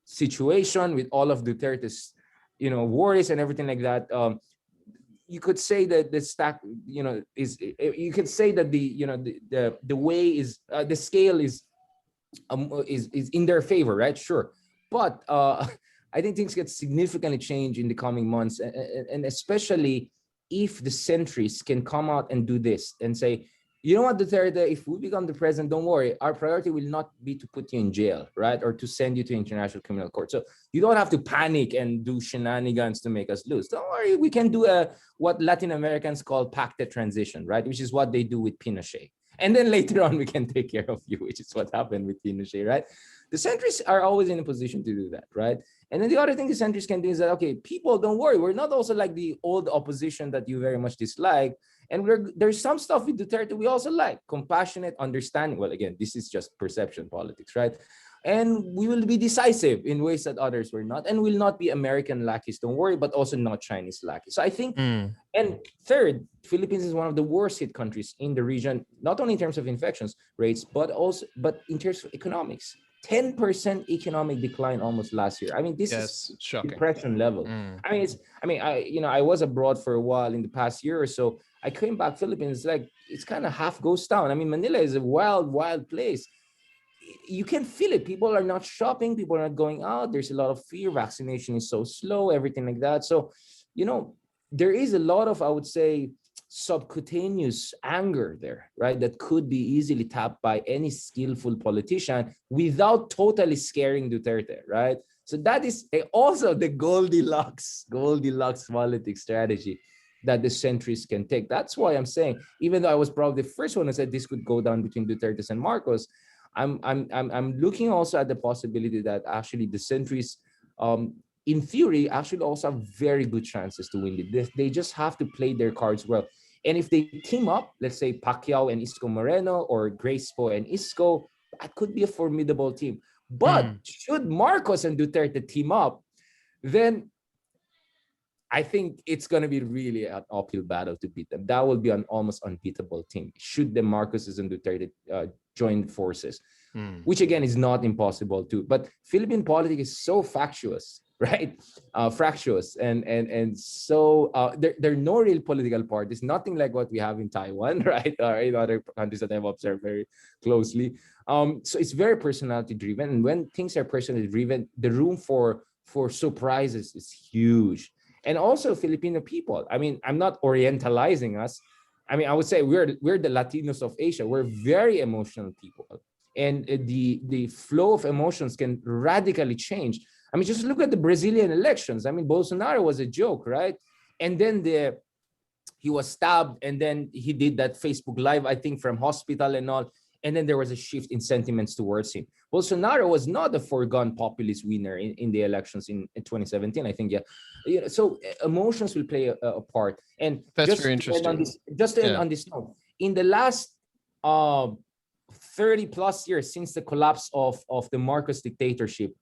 situation with all of Duterte's, worries and everything like that, you could say that the stack, you could say that the way is, the scale is in their favor, right? Sure. But I think things get significantly changed in the coming months, and especially if the centrists can come out and do this and say, you know what, Duterte, if we become the president, don't worry, our priority will not be to put you in jail, right? Or to send you to International Criminal Court. So you don't have to panic and do shenanigans to make us lose. Don't worry, we can do what Latin Americans call pacted transition, right? Which is what they do with Pinochet. And then later on, we can take care of you, which is what happened with Pinochet, right? The centrists are always in a position to do that, right? And then the other thing the centrists can do is that, okay, people, don't worry. We're not also like the old opposition that you very much dislike. And there's some stuff with Duterte we also like. Compassionate, understanding. Well, again, this is just perception politics, right? And we will be decisive in ways that others were not, and will not be American lackeys, don't worry, but also not Chinese lackeys. So I think, and third, Philippines is one of the worst hit countries in the region, not only in terms of infections rates, but in terms of economics. 10% economic decline almost last year. I mean, this is shocking. Depression level. I was abroad for a while in the past year or so. I came back, Philippines, it's kind of half ghost town. I mean, Manila is a wild, wild place. You can feel it. People are not shopping. People are not going out. There's a lot of fear. Vaccination is so slow, everything like that. So, there is a lot of, I would say, subcutaneous anger there, right? That could be easily tapped by any skillful politician without totally scaring Duterte, right? So that is also the Goldilocks politics strategy that the centrists can take. That's why I'm saying, even though I was probably the first one who said this could go down between Duterte and Marcos, I'm looking also at the possibility that actually the centrists, in theory, actually also have very good chances to win it. They just have to play their cards well. And if they team up, let's say Pacquiao and Isko Moreno, or Gracepo and Isko, that could be a formidable team. But should Marcos and Duterte team up, then I think it's going to be really an uphill battle to beat them. That will be an almost unbeatable team. Should the Marcoses and Duterte join forces, which again is not impossible too. But Philippine politics is so factious, right? Fractious and so there are no real political parties. Nothing like what we have in Taiwan, right, or in other countries that I've observed very closely. So it's very personality driven, and when things are personality driven, the room for surprises is huge. And also Filipino people. I mean, I'm not orientalizing us. I mean, I would say we're the Latinos of Asia. We're very emotional people, and the flow of emotions can radically change. I mean, just look at the Brazilian elections. I mean, Bolsonaro was a joke, right? And then he was stabbed, and then he did that Facebook Live, I think, from hospital and all. And then there was a shift in sentiments towards him. Bolsonaro was not a foregone populist winner in the elections in 2017, I think. Yeah. So emotions will play a part. And that's very interesting. Just to end on this note, in the last 30 plus years since the collapse of the Marcos dictatorship,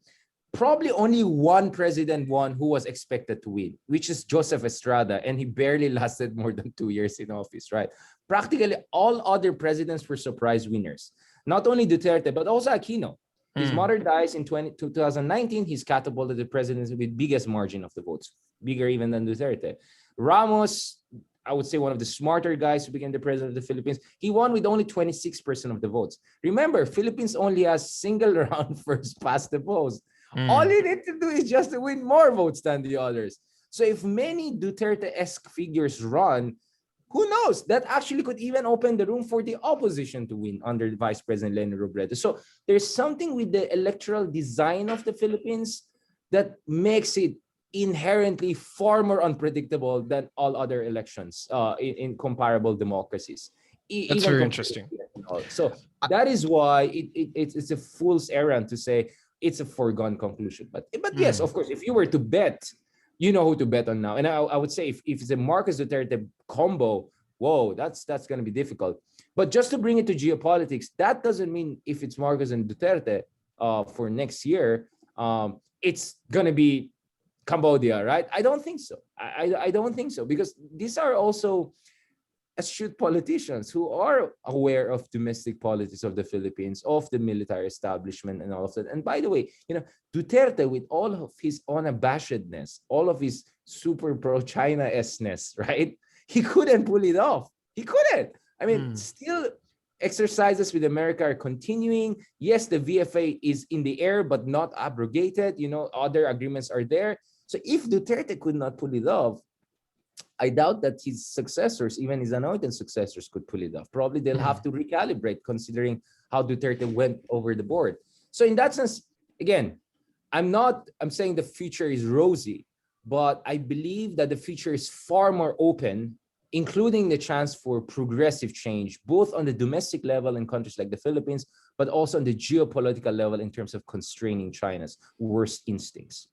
probably only one president won who was expected to win, which is Joseph Estrada, and he barely lasted more than 2 years in office, right? Practically all other presidents were surprise winners. Not only Duterte, but also Aquino. His mother dies in 2019. He's catapulted the presidency with biggest margin of the votes, bigger even than Duterte. Ramos, I would say one of the smarter guys who became the president of the Philippines, he won with only 26% of the votes. Remember, Philippines only has single round first past the post. All you need to do is just to win more votes than the others. So if many Duterte-esque figures run, who knows? That actually could even open the room for the opposition to win under Vice President Leni Robredo. So there's something with the electoral design of the Philippines that makes it inherently far more unpredictable than all other elections in comparable democracies. That's very interesting. So that is why it's a fool's errand to say it's a foregone conclusion. But yes, of course, if you were to bet, you know who to bet on now. And I would say if it's a Marcos Duterte combo, whoa, that's going to be difficult. But just to bring it to geopolitics, that doesn't mean if it's Marcos and Duterte for next year, it's going to be Cambodia, right? I don't think so. I don't think so, because these are also astute politicians who are aware of domestic politics of the Philippines, of the military establishment and all of that. And by the way, Duterte, with all of his unabashedness, all of his super pro-China-esseness, right? He couldn't pull it off. He couldn't. I mean, still exercises with America are continuing. Yes, the VFA is in the air, but not abrogated. Other agreements are there. So if Duterte could not pull it off, I doubt that his successors, even his anointed successors, could pull it off. Probably they'll have to recalibrate considering how Duterte went over the board. So in that sense, again, I'm saying the future is rosy, but I believe that the future is far more open, including the chance for progressive change, both on the domestic level in countries like the Philippines, but also on the geopolitical level in terms of constraining China's worst instincts.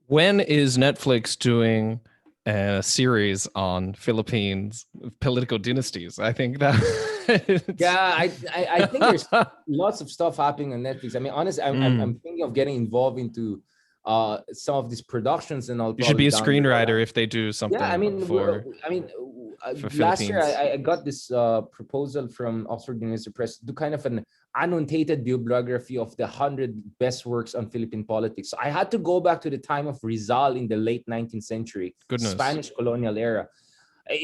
When is Netflix doing a series on Philippines political dynasties? I think that I think there's lots of stuff happening on Netflix. I mean, honestly, I'm thinking of getting involved into some of these productions and all. You should be a screenwriter if they do something. Yeah, I mean, last year I got this proposal from Oxford University Press to do kind of an annotated bibliography of the 100 best works on Philippine politics. So I had to go back to the time of Rizal in the late 19th century, Spanish colonial era.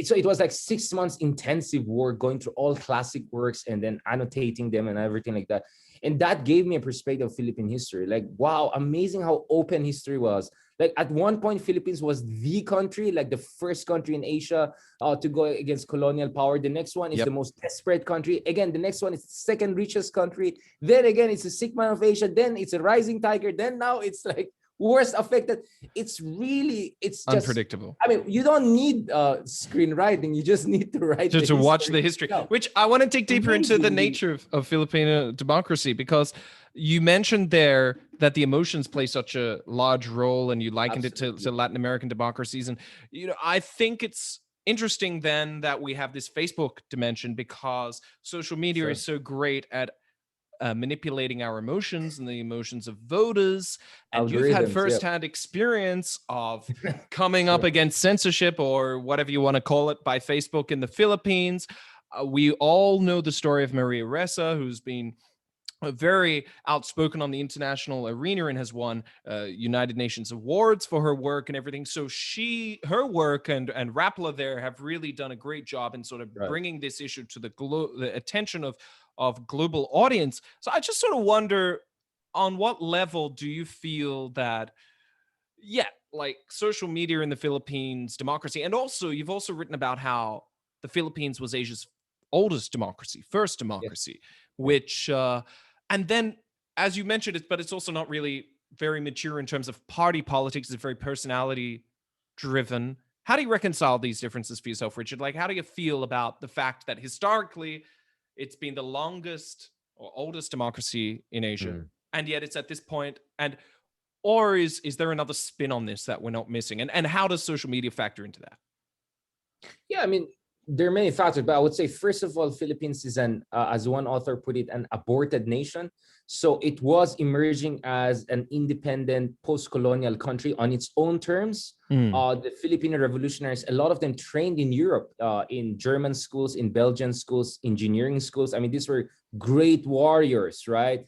So it was like 6 months intensive work, going through all classic works and then annotating them and everything like that. And that gave me a perspective of Philippine history. Like, wow, amazing how open history was. Like at one point, Philippines was the country, like the first country in Asia to go against colonial power. The next one is the most desperate country. Again, the next one is the second richest country. Then again, it's a sick man of Asia. Then it's a rising tiger. Then now it's like worst affected. It's just unpredictable. I mean, you don't need screenwriting. You just need to write just to watch the history, itself. Which I want to dig deeper into the nature of Filipino democracy, because you mentioned there that the emotions play such a large role, and you likened it to Latin American democracies. And, you know, I think it's interesting then that we have this Facebook dimension, because social media is so great at manipulating our emotions and the emotions of voters. And you've had firsthand experience of coming up against censorship, or whatever you want to call it, by Facebook in the Philippines. We all know the story of Maria Ressa, who's been very outspoken on the international arena and has won United Nations awards for her work and everything. So her work and Rappler there have really done a great job in sort of bringing this issue to the attention of global audience. So I just sort of wonder, on what level do you feel that, like social media in the Philippines, democracy, and also you've also written about how the Philippines was Asia's oldest democracy, first democracy, which and then, as you mentioned it, but it's also not really very mature in terms of party politics. It's very personality driven. How do you reconcile these differences for yourself, Richard? Like, how do you feel about the fact that historically it's been the longest or oldest democracy in Asia, and yet it's at this point, or is there another spin on this that we're not missing? And how does social media factor into that? Yeah, I mean, there are many factors, but I would say, first of all, Philippines is as one author put it, an aborted nation. So it was emerging as an independent post-colonial country on its own terms. The Filipino revolutionaries, a lot of them trained in Europe, in German schools, in Belgian schools, engineering schools. I mean, these were great warriors, right?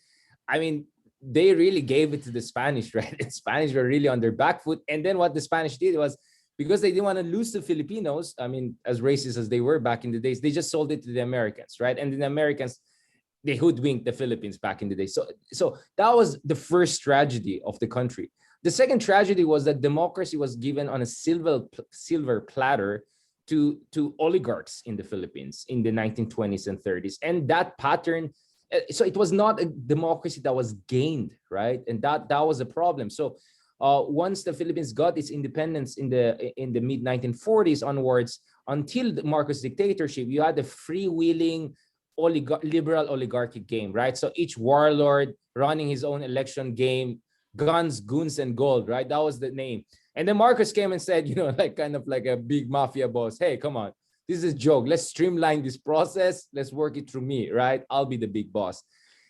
I mean, they really gave it to the Spanish, right? The Spanish were really on their back foot. And then what the Spanish did was, because they didn't want to lose to Filipinos, I mean, as racist as they were back in the days, they just sold it to the Americans, right? And the Americans, they hoodwinked the Philippines back in the day. So that was the first tragedy of the country. The second tragedy was that democracy was given on a silver platter to oligarchs in the Philippines in the 1920s and 30s. And that pattern, so it was not a democracy that was gained, right? And that was a problem. So once the Philippines got its independence in the mid 1940s onwards, until the Marcos dictatorship, you had a freewheeling liberal oligarchic game, right? So each warlord running his own election game, guns, goons, and gold, right? That was the name. And then Marcos came and said, you know, like kind of like a big mafia boss, hey, come on, this is a joke. Let's streamline this process. Let's work it through me, right? I'll be the big boss.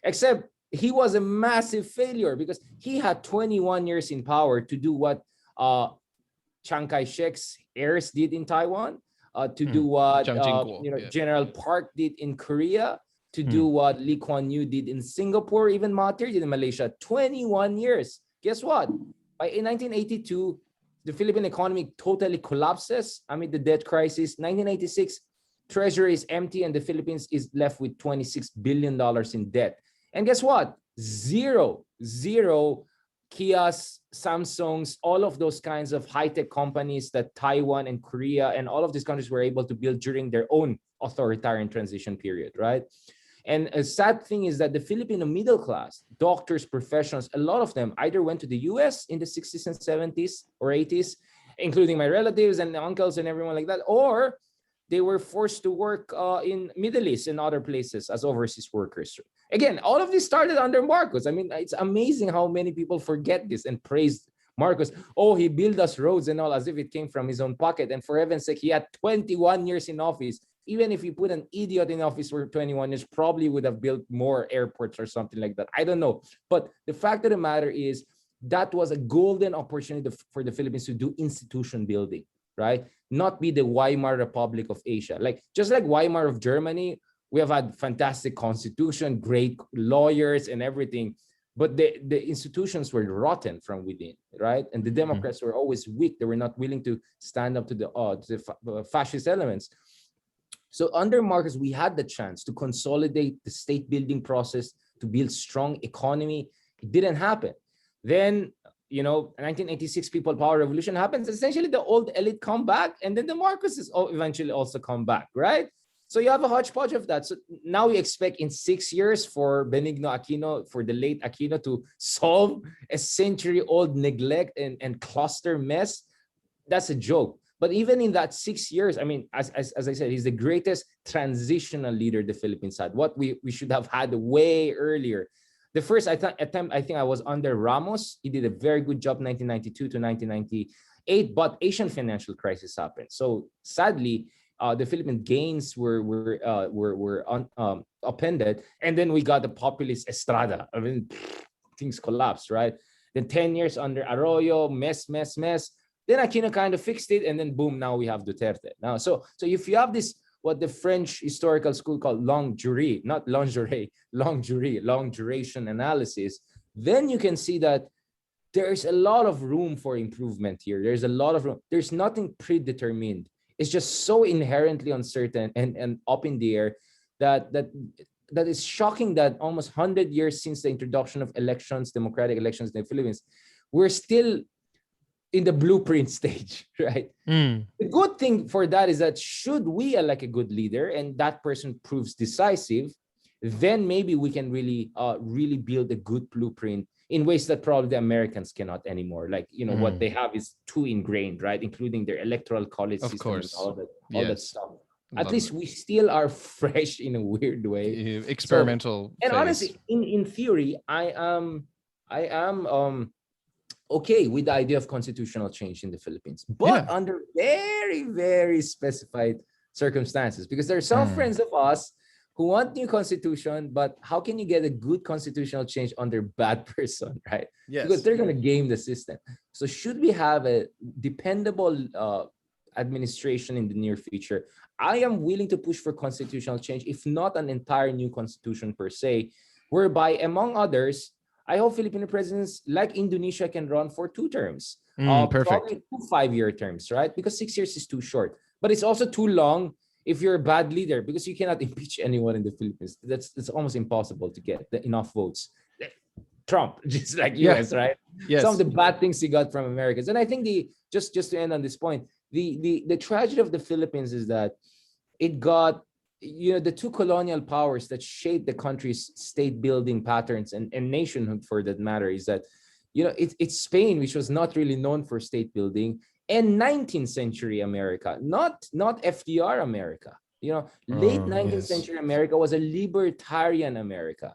Except he was a massive failure, because he had 21 years in power to do what Chiang Kai-shek's heirs did in Taiwan, to do what General Park did in Korea, to do what Lee Kuan Yew did in Singapore, even Mahathir did in Malaysia. 21 years. Guess what? In 1982, the Philippine economy totally collapses amid the debt crisis. 1986, Treasury is empty and the Philippines is left with $26 billion in debt. And guess what? Zero Kias, Samsungs, all of those kinds of high-tech companies that Taiwan and Korea and all of these countries were able to build during their own authoritarian transition period, right? And a sad thing is that the Filipino middle class, doctors, professionals, a lot of them either went to the US in the 60s and 70s or 80s, including my relatives and uncles and everyone like that, or they were forced to work in Middle East and other places as overseas workers. Again, all of this started under Marcos. I mean, it's amazing how many people forget this and praise Marcos. Oh, he built us roads and all, as if it came from his own pocket. And for heaven's sake, he had 21 years in office. Even if you put an idiot in office for 21 years, probably would have built more airports or something like that. I don't know. But the fact of the matter is, that was a golden opportunity for the Philippines to do institution building, right? Not be the Weimar Republic of Asia. Like, just like Weimar of Germany, we have had fantastic constitution, great lawyers and everything, but the institutions were rotten from within, right? And the Democrats were always weak. They were not willing to stand up to the fascist elements. So under Marcos, we had the chance to consolidate the state building process, to build strong economy. It didn't happen. Then 1986 people power revolution happens, essentially the old elite come back, and then the Marcoses eventually also come back, right? So you have a hodgepodge of that. So now we expect in 6 years for Benigno Aquino, for the late Aquino, to solve a century-old neglect and cluster mess. That's a joke. But even in that 6 years, I mean, as I said, he's the greatest transitional leader the Philippines had. What we should have had way earlier. The first attempt, I think I was under Ramos. He did a very good job, 1992 to 1998. But Asian financial crisis happened. So sadly, the Philippine gains were upended, and then we got the populist Estrada. I mean, things collapsed, right? Then 10 years under Arroyo, mess. Then Aquino kind of fixed it, and then boom, now we have Duterte. Now, so if you have this, what the French historical school called long duration analysis, then you can see that there's a lot of room for improvement here. There's a lot of room. There's nothing predetermined. It's just so inherently uncertain and up in the air that is shocking that almost 100 years since the introduction of elections, democratic elections in the Philippines, we're still in the blueprint stage, right? The good thing for that is that should we elect a good leader and that person proves decisive, then maybe we can really build a good blueprint in ways that probably the Americans cannot anymore. Like, what they have is too ingrained, right? Including their electoral college system, course. And all that stuff. At least we still are fresh in a weird way. Experimental. And honestly, in theory, I am okay with the idea of constitutional change in the Philippines, but under very, very specified circumstances, because there are some friends of us who want new constitution, but how can you get a good constitutional change under bad person, right? Yes. Because they're going to game the system. So should we have a dependable administration in the near future? I am willing to push for constitutional change, if not an entire new constitution per se, whereby, among others, I hope Filipino presidents like Indonesia can run for 2 terms. Perfect. Probably 2 5-year terms, right? Because 6 years is too short. But it's also too long if you're a bad leader, because you cannot impeach anyone in the Philippines. It's almost impossible to get enough votes. Trump, just like US, right? Yes. Some of the bad things he got from Americans. And I think just to end on this point, the tragedy of the Philippines is that it got the 2 colonial powers that shaped the country's state building patterns and nationhood, for that matter, is that it's Spain, which was not really known for state building, and 19th century America, not FDR America. Late 19th century America was a libertarian America,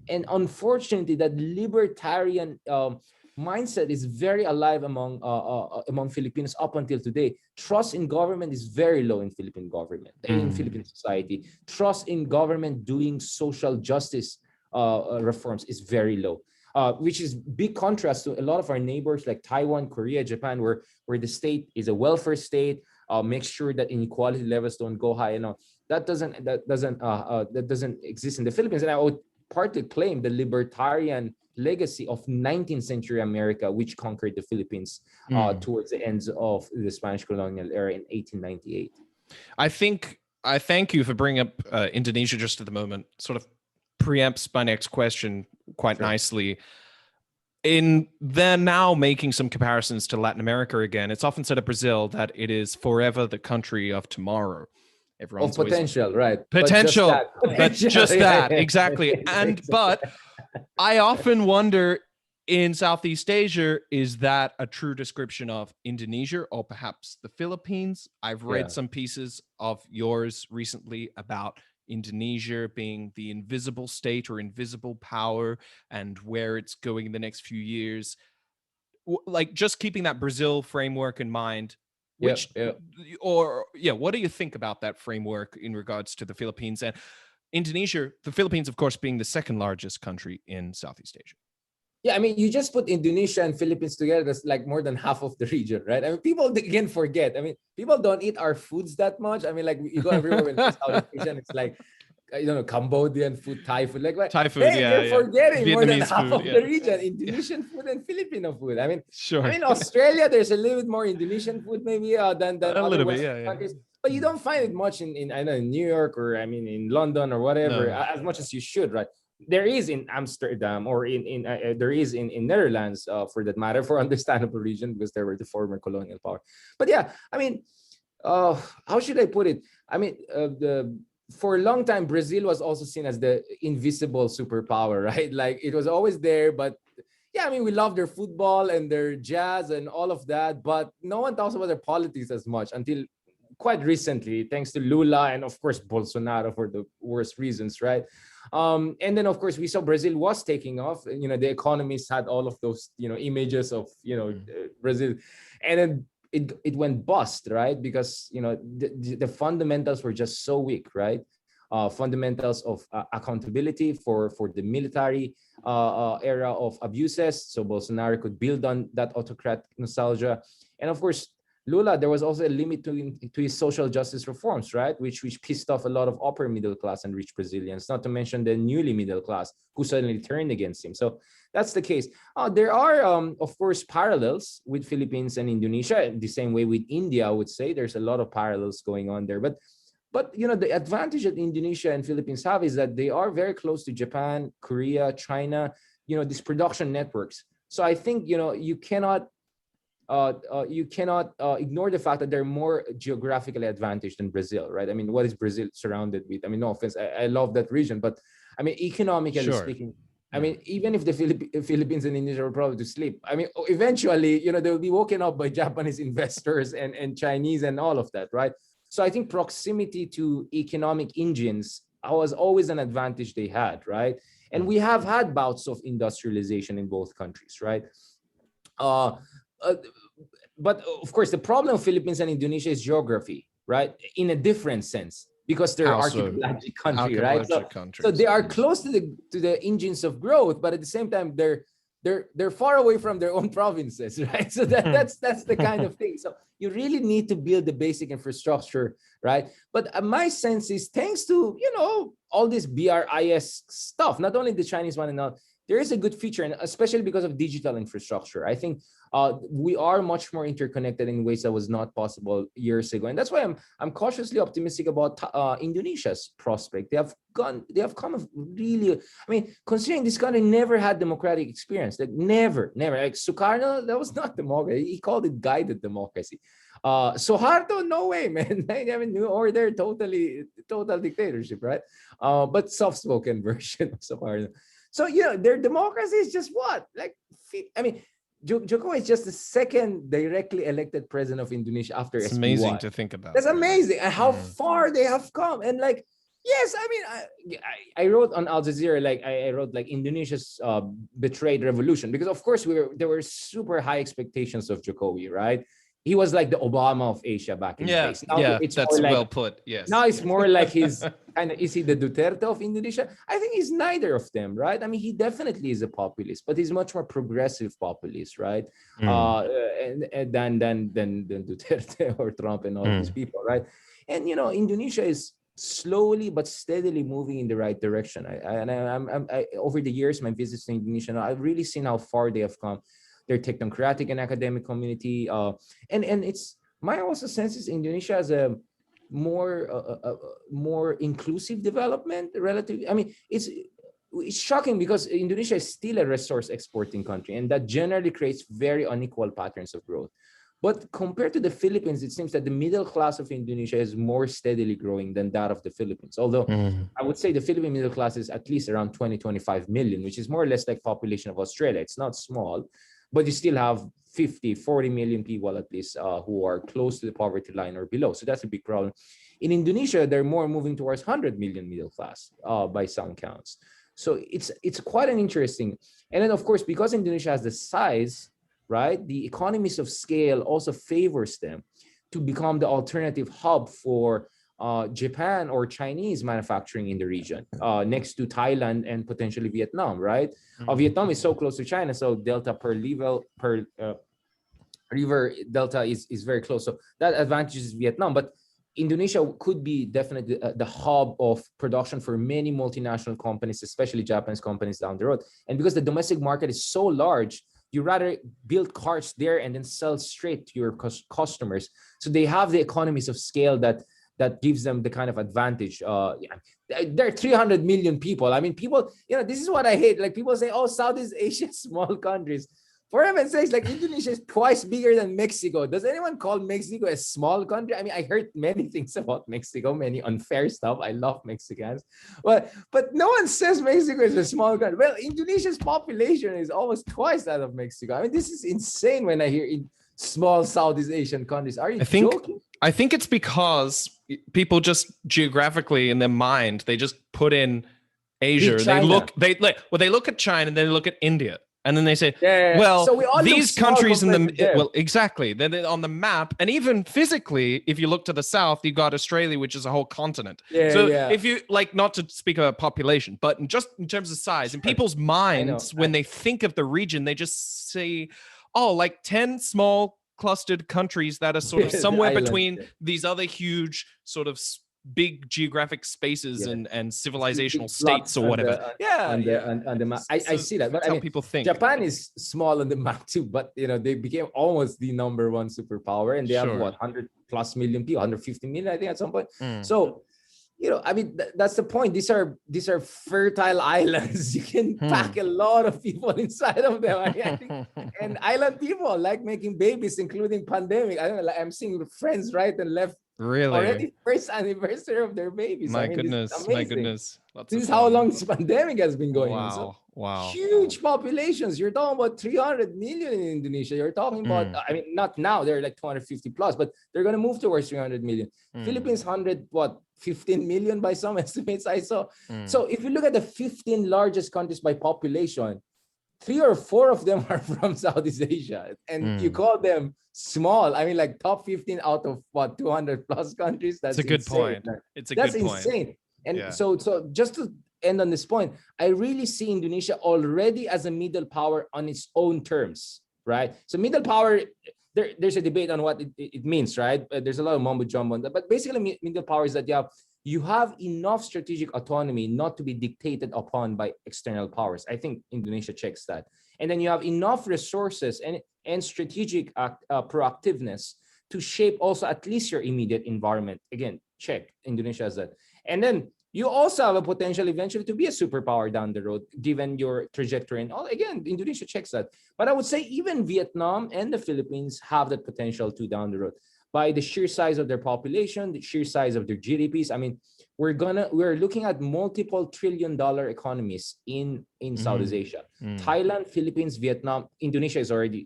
and unfortunately that libertarian mindset is very alive among Filipinos up until today. Trust in government is very low in Philippine government, in Philippine society. Trust in government doing social justice reforms is very low, which is big contrast to a lot of our neighbors like Taiwan, Korea, Japan, where the state is a welfare state, makes sure that inequality levels don't go high. That doesn't exist in the Philippines, and I would partly claim the libertarian legacy of 19th century America, which conquered the Philippines towards the ends of the Spanish colonial era in 1898. I thank you for bringing up Indonesia just at the moment. Sort of preempts my next question quite nicely. They're now making some comparisons to Latin America again. It's often said of Brazil that it is forever the country of tomorrow. Everyone's potential, right? Potential, but just that, exactly. But I often wonder, in Southeast Asia, is that a true description of Indonesia or perhaps the Philippines? I've read some pieces of yours recently about Indonesia being the invisible state or invisible power and where it's going in the next few years. Like, just keeping that Brazil framework in mind, what do you think about that framework in regards to the Philippines and Indonesia? The Philippines, of course, being the second largest country in Southeast Asia. Yeah, I mean, you just put Indonesia and Philippines together, that's like more than half of the region, right? I mean, people again forget. I mean, people don't eat our foods that much. I mean, like, you go everywhere in Southeast Asia, it's like, Cambodian food, Thai food, like what? Thai food, you're forgetting more than Vietnamese half food, of the region, Indonesian food and Filipino food. I mean, sure. I mean, Australia, there's a little bit more Indonesian food maybe than a little bit, countries. But you don't find it much in New York or in London or whatever, as much as you should, right? there is in Amsterdam, or there is in Netherlands, for that matter, for understandable reason, because they were the former colonial power. But yeah, I mean, how should I put it? I mean, for a long time, Brazil was also seen as the invisible superpower, right? Like, it was always there, but yeah, I mean, we love their football and their jazz and all of that, but no one talks about their politics as much until quite recently, thanks to Lula and of course Bolsonaro, for the worst reasons, right? And then of course we saw Brazil was taking off. You know, the economists had all of those, you know, images of, you know, Brazil, and then it went bust, right? Because, you know, the fundamentals were just so weak, right? Fundamentals of accountability for the military era of abuses, so Bolsonaro could build on that autocratic nostalgia. And of course, Lula, there was also a limit to his social justice reforms, right? Which pissed off a lot of upper middle class and rich Brazilians, not to mention the newly middle class who suddenly turned against him. So that's the case. There are, of course, parallels with Philippines and Indonesia, the same way with India, I would say. There's a lot of parallels going on there. But you know, the advantage that Indonesia and Philippines have is that they are very close to Japan, Korea, China, you know, these production networks. So I think, you know, you cannot ignore the fact that they're more geographically advantaged than Brazil, right? I mean, what is Brazil surrounded with? I mean, no offense, I love that region, but I mean, economically speaking, I mean, even if the Philippines and Indonesia were probably to sleep, I mean, eventually, you know, they'll be woken up by Japanese investors and Chinese and all of that, right? So I think proximity to economic engines was always an advantage they had, right? And we have had bouts of industrialization in both countries, right? But of course, the problem of Philippines and Indonesia is geography, right? In a different sense, because they're archipelagic country, right? So they are close to the engines of growth, but at the same time, they're far away from their own provinces, right? So that's the kind of thing. So you really need to build the basic infrastructure, right? But my sense is, thanks to, you know, all this BRIS stuff, not only the Chinese one and all, there is a good feature, and especially because of digital infrastructure. I think we are much more interconnected in ways that was not possible years ago, and that's why I'm cautiously optimistic about Indonesia's prospect. They have come of really. I mean, considering this country never had democratic experience, like never. Like Sukarno, that was not democracy. He called it guided democracy. Suharto, no way, man. I mean, or they're total dictatorship, right? But soft-spoken version of Sukarno. So, you know, their democracy is just what? Like, I mean, Jokowi is just the second directly elected president of Indonesia after SPY. It's amazing to think about. That's amazing. And how far they have come. And like, yes, I mean, I wrote on Al Jazeera, like I wrote like Indonesia's betrayed revolution, because of course there were super high expectations of Jokowi, right? He was like the Obama of Asia back in the days. Now it's that's like, well put. Yes. Now it's more like his kind of, is he the Duterte of Indonesia? I think he's neither of them, right? I mean, he definitely is a populist, but he's much more progressive populist, right? Than Duterte or Trump and all these people, right? And you know, Indonesia is slowly but steadily moving in the right direction. I'm over the years, my visits to Indonesia, I've really seen how far they have come. Their technocratic and academic community, and it's my also sense is Indonesia has a more inclusive development relatively. I mean, it's shocking because Indonesia is still a resource exporting country, and that generally creates very unequal patterns of growth. But compared to the Philippines, it seems that the middle class of Indonesia is more steadily growing than that of the Philippines. Although I would say the Philippine middle class is at least around 20-25 million, which is more or less like population of Australia. It's not small. But you still have 40 million people at least who are close to the poverty line or below. So that's a big problem. In Indonesia, they're more moving towards 100 million middle class by some counts. So it's quite an interesting. And then, of course, because Indonesia has the size, right, the economies of scale also favors them to become the alternative hub for Japan or Chinese manufacturing in the region, next to Thailand and potentially Vietnam, right? Vietnam is so close to China, so delta per river delta is very close. So that advantages Vietnam, but Indonesia could be definitely the hub of production for many multinational companies, especially Japanese companies down the road. And because the domestic market is so large, you rather build cars there and then sell straight to your customers. So they have the economies of scale that that gives them the kind of advantage. There are 300 million people. I mean, people, this is what I hate. Like people say, oh, Southeast Asia, small countries. For heaven's sakes, like Indonesia is twice bigger than Mexico. Does anyone call Mexico a small country? I mean, I heard many things about Mexico, many unfair stuff. I love Mexicans, but no one says Mexico is a small country. Well, Indonesia's population is almost twice that of Mexico. I mean, this is insane when I hear in small Southeast Asian countries. Are you joking? I think it's because people just geographically in their mind, they just put in Asia. They look at China and then they look at India. And then they say, well, so these countries in the, well, exactly. Then on the map, and even physically, if you look to the south, you got Australia, which is a whole continent. If you like, not to speak about population, but just in terms of size, in people's minds, when they think of the region, they just say, oh, like 10 small clustered countries that are sort of somewhere between these other huge sort of big geographic spaces and civilizational states or whatever. On the map. I see that. But I mean, people think Japan is small on the map too, but they became almost the number one superpower, and they have what, 100+ million people, 150 million, I think, at some point. So I mean, that's the point. These are fertile islands. You can pack a lot of people inside of them. I think, and island people like making babies, including pandemic. I don't know. Like, I'm seeing friends right and left. Really? Already first anniversary of their babies. My goodness. This is how long this pandemic has been going on. So wow. Huge populations. You're talking about 300 million in Indonesia. You're talking about, I mean, not now, they're like 250 plus, but they're going to move towards 300 million. Philippines, 15 million by some estimates I saw. So if you look at the 15 largest countries by population, 3 or 4 of them are from Southeast Asia, and you call them small. I mean, like top 15 out of 200 plus countries. That's a good point. That's insane. And so just to end on this point, I really see Indonesia already as a middle power on its own terms, right? So middle power, there's a debate on what it means, right? There's a lot of mumbo jumbo on that, but basically middle power is that you have enough strategic autonomy not to be dictated upon by external powers. I think Indonesia checks that. And then you have enough resources and strategic proactiveness to shape also at least your immediate environment. Again, check, Indonesia has that. And then you also have a potential eventually to be a superpower down the road, given your trajectory. And again, Indonesia checks that. But I would say even Vietnam and the Philippines have that potential too down the road. By the sheer size of their population, the sheer size of their GDPs. I mean, we're looking at multiple trillion-dollar economies in Southeast Asia. Thailand, Philippines, Vietnam, Indonesia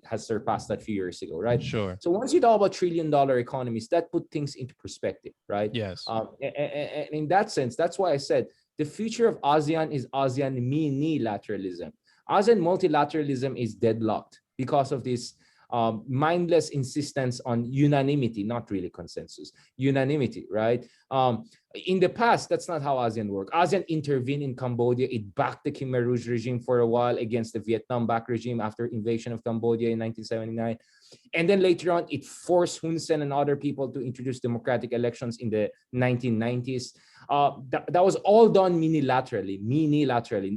has surpassed that a few years ago, right? Sure. So once you talk about trillion-dollar economies, that put things into perspective, right? Yes. And in that sense, that's why I said the future of ASEAN is ASEAN minilateralism. ASEAN multilateralism is deadlocked because of this mindless insistence on unanimity, not really consensus, unanimity, right? In the past, that's not how ASEAN worked. ASEAN intervened in Cambodia. It backed the Khmer Rouge regime for a while against the Vietnam-backed regime after invasion of Cambodia in 1979. And then later on, it forced Hun Sen and other people to introduce democratic elections in the 1990s. That was all done minilaterally.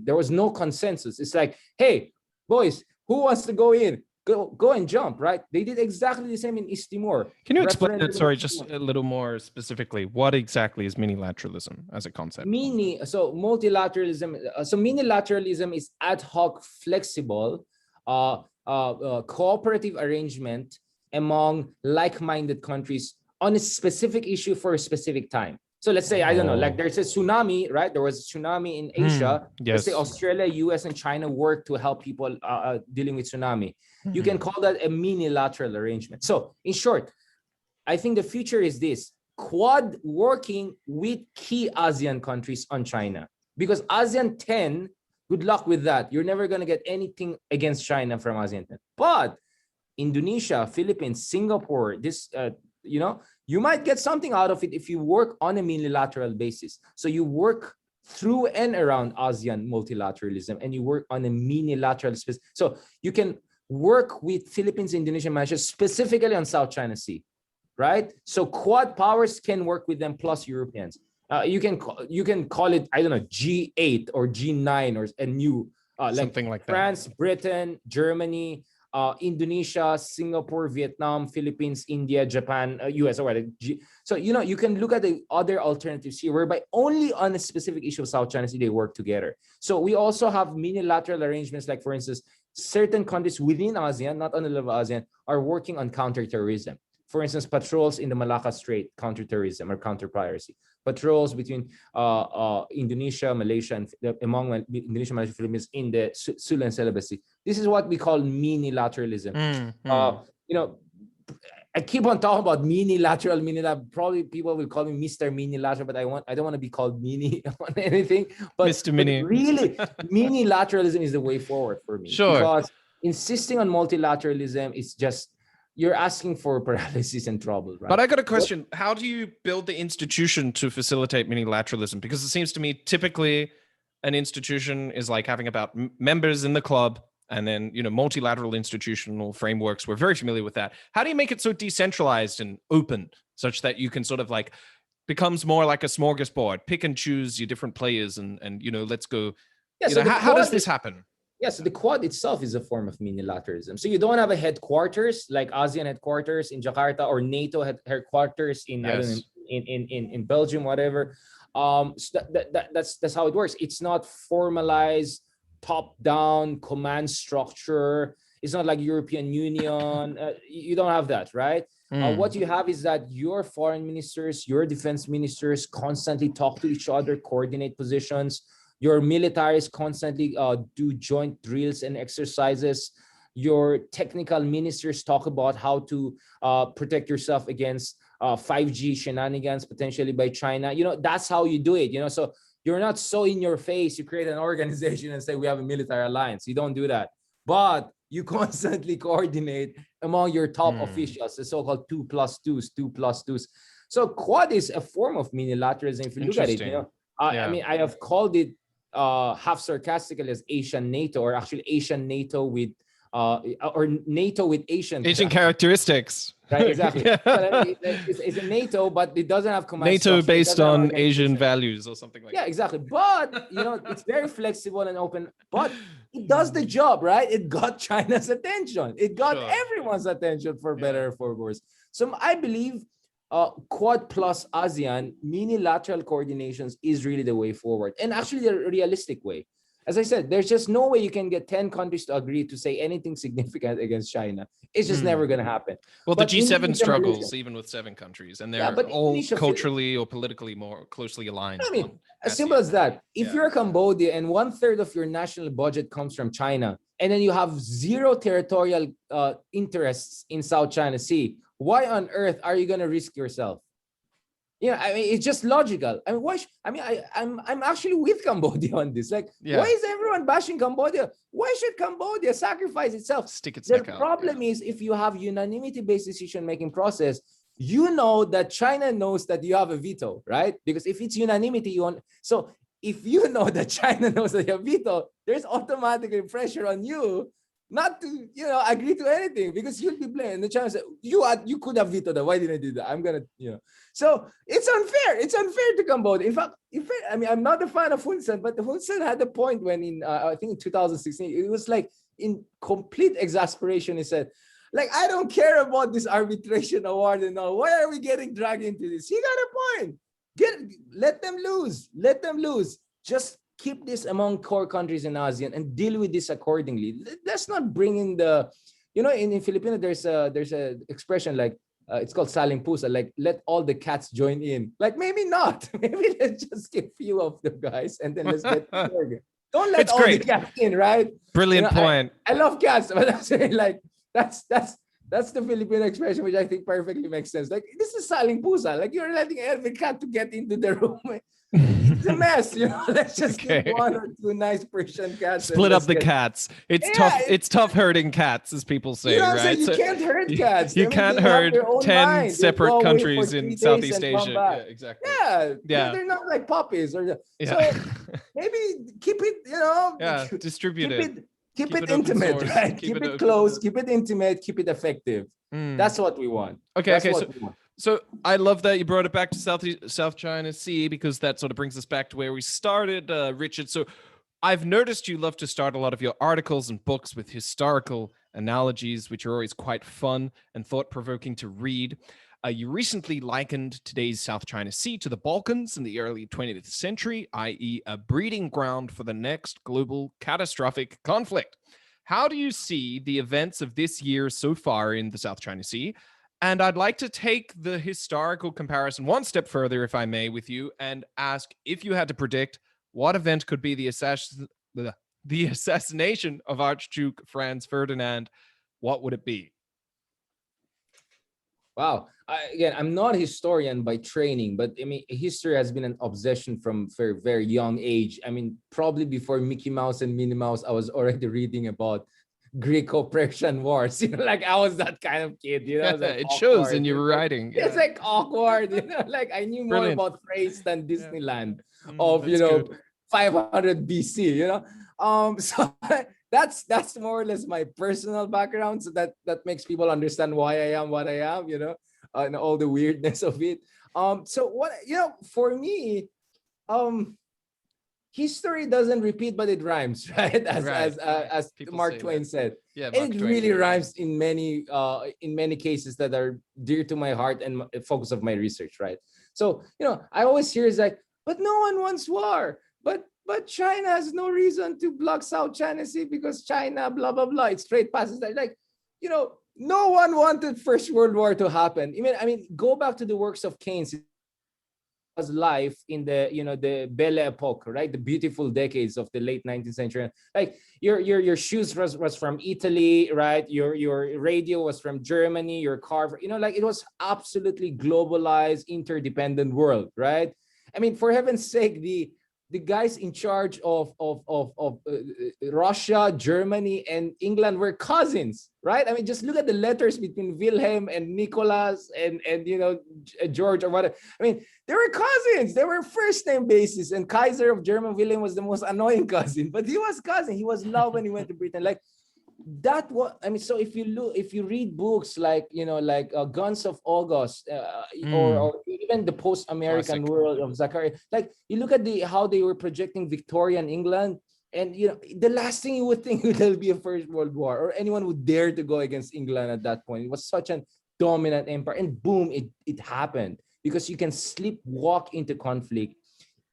There was no consensus. It's like, hey, boys, who wants to go in? Go and jump, right? They did exactly the same in East Timor. Can you explain that? Sorry, just a little more specifically. What exactly is minilateralism as a concept? Multilateralism. So minilateralism is ad hoc, flexible, cooperative arrangement among like-minded countries on a specific issue for a specific time. So let's say, I don't know, like there's a tsunami, right? There was a tsunami in Asia. Let's say Australia, US, and China work to help people dealing with tsunami. You can call that a minilateral arrangement. So in short, I think the future is this: Quad working with key ASEAN countries on China. Because ASEAN 10, good luck with that. You're never going to get anything against China from ASEAN 10. But Indonesia, Philippines, Singapore, you might get something out of it if you work on a unilateral basis. So you work through and around ASEAN multilateralism, and you work on a minilateral space. So you can work with Philippines, Indonesia, Malaysia, specifically on South China Sea, right? So Quad powers can work with them plus Europeans. You can call it, I don't know, G8 or G9 or a new something like France, Britain, Germany, Indonesia, Singapore, Vietnam, Philippines, India, Japan, US, or whatever. So, you can look at the other alternatives here, whereby only on a specific issue of South China Sea they work together. So we also have minilateral arrangements, like, for instance, certain countries within ASEAN, not on the level of ASEAN, are working on counterterrorism. For instance, patrols in the Malacca Strait, counterterrorism or counter-piracy. Patrols between Indonesia, Malaysia, and among Indonesia, Malaysia, Philippines in the Sulu and Celebes Sea. This is what we call minilateralism. I keep on talking about minilateral. Probably people will call me Mr. Minilateral, but I don't want to be called Mini on anything. But Mr. Mini. But really, minilateralism is the way forward for me. Sure. Because insisting on multilateralism is just, you're asking for paralysis and trouble, right? But I got a question. How do you build the institution to facilitate minilateralism? Because it seems to me typically an institution is like having about members in the club, and then, multilateral institutional frameworks. We're very familiar with that. How do you make it so decentralized and open such that you can sort of like becomes more like a smorgasbord, pick and choose your different players and let's go. Yeah, so how does this happen? Yeah, so the Quad itself is a form of minilateralism. So you don't have a headquarters like ASEAN headquarters in Jakarta or NATO headquarters in, I don't know, in Belgium, whatever. So that's how it works. It's not formalized, top-down command structure. It's not like European Union. You don't have that, right? What you have is that your foreign ministers, your defense ministers constantly talk to each other, coordinate positions. Your militaries constantly do joint drills and exercises. Your technical ministers talk about how to protect yourself against 5G shenanigans potentially by China. That's how you do it. So you're not so in your face. You create an organization and say we have a military alliance. You don't do that. But you constantly coordinate among your top officials, the so-called 2+2s. So Quad is a form of minilateralism. If you look at it, I mean, I have called it half sarcastically as Asian NATO, or actually Asian NATO with or NATO with Asian characteristics. Right, exactly. It's a NATO, but it doesn't have command NATO structure. based on Asian values or something like that. Yeah, exactly. But it's very flexible and open. But it does the job, right? It got China's attention. It got everyone's attention, for better or for worse. So I believe Quad plus ASEAN, minilateral coordinations is really the way forward, and actually the realistic way. As I said, there's just no way you can get 10 countries to agree to say anything significant against China. It's just never going to happen. Well, but the G7 struggles even with 7 countries, and they're all culturally or politically more closely aligned. I mean, as simple as that. If you're Cambodia and 1/3 of your national budget comes from China, and then you have zero territorial interests in South China Sea, why on earth are you going to risk yourself? I mean, it's just logical. I mean, I'm actually with Cambodia on this. Like, why is everyone bashing Cambodia? Why should Cambodia sacrifice itself? Stick its neck out. The problem is, if you have unanimity-based decision-making process, you know that China knows that you have a veto, right? Because if it's unanimity, so if you know that China knows that you have veto, there's automatically pressure on you not to, agree to anything, because you'll be blamed. And the China said, you could have vetoed that. Why didn't I do that? I'm gonna, So it's unfair. It's unfair to Cambodia. In fact, I mean, I'm not a fan of Hun Sen, but Hun Sen had a point when I think in 2016, it was like in complete exasperation. He said, like, I don't care about this arbitration award and all. Why are we getting dragged into this? He got a point. Let them lose. Let them lose. Just keep this among core countries in ASEAN and deal with this accordingly. Let's not bring in the, in Filipino, there's a expression like, it's called saling pusa, like let all the cats join in. Like maybe not. Maybe let's just get few of the guys and then let's get organ. Don't let all the cats in, right? Brilliant point. I love cats, but I'm saying like that's the Filipino expression, which I think perfectly makes sense. Like this is saling pusa. Like you're letting every cat to get into the room. It's a mess, Let's just get 1 or 2 nice Persian cats. Split up the cats. It's tough. It's tough herding cats, as people say, right? You can't herd cats. You can't herd 10 separate countries in Southeast Asia. Yeah, exactly. Yeah. They're not like puppies. So maybe keep it, distribute it. Keep it intimate, right? Keep it close. Keep it intimate. Keep it effective. That's what we want. Okay. So I love that you brought it back to South China Sea, because that sort of brings us back to where we started, Richard. So I've noticed you love to start a lot of your articles and books with historical analogies, which are always quite fun and thought-provoking to read. You recently likened today's South China Sea to the Balkans in the early 20th century, i.e. a breeding ground for the next global catastrophic conflict. How do you see the events of this year so far in the South China Sea? And I'd like to take the historical comparison one step further, if I may, with you, and ask if you had to predict what event could be the assassination of Archduke Franz Ferdinand, what would it be? Wow. Again, I'm not a historian by training, but I mean, history has been an obsession from very, very young age. I mean, probably before Mickey Mouse and Minnie Mouse, I was already reading about Greco-Persian wars. Like I was that kind of kid, Like it awkward, shows in your writing. It's like awkward, Like I knew more Brilliant. about phrase than Disneyland of, good. 500 BC, So that's more or less my personal background. So that makes people understand why I am what I am, and all the weirdness of it. So what, for me, history doesn't repeat, but it rhymes, right? As Mark Twain said. Yeah, and it really rhymes in many cases that are dear to my heart and focus of my research, right? So, I always hear is like, but no one wants war. But China has no reason to block South China Sea because China, blah, blah, blah. It's trade passes. Like, no one wanted First World War to happen. I mean, go back to the works of Keynes. It was life in the, the Belle Epoque, right? The beautiful decades of the late 19th century. Like your shoes was from Italy, right? Your radio was from Germany, your car, like it was absolutely globalized, interdependent world, right? I mean, for heaven's sake, the guys in charge of Russia, Germany, and England were cousins, right? I mean, just look at the letters between Wilhelm and Nicholas and George or whatever. I mean, they were cousins. They were first name basis. And Kaiser of German Wilhelm was the most annoying cousin, but he was cousin. He was loved when he went to Britain. Like that. What I mean. So if you read books like Guns of August or even the post-American world of Zachariah, like you look at how they were projecting Victorian England, and the last thing you would think there'll be a First World War or anyone would dare to go against England at that point. It was such a dominant empire, and boom, it happened because you can sleepwalk into conflict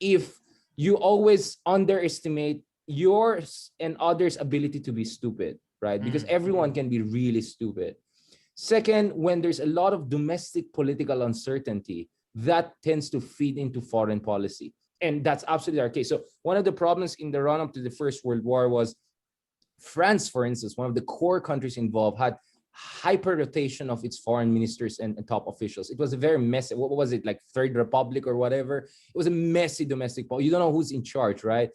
if you always underestimate yours and others' ability to be stupid. Right? Because everyone can be really stupid. Second, when there's a lot of domestic political uncertainty, that tends to feed into foreign policy. And that's absolutely our case. So one of the problems in the run-up to the First World War was France, for instance, one of the core countries involved, had hyper rotation of its foreign ministers and top officials. It was a very messy, what was it, like Third Republic or whatever? It was a messy domestic policy. You don't know who's in charge, right?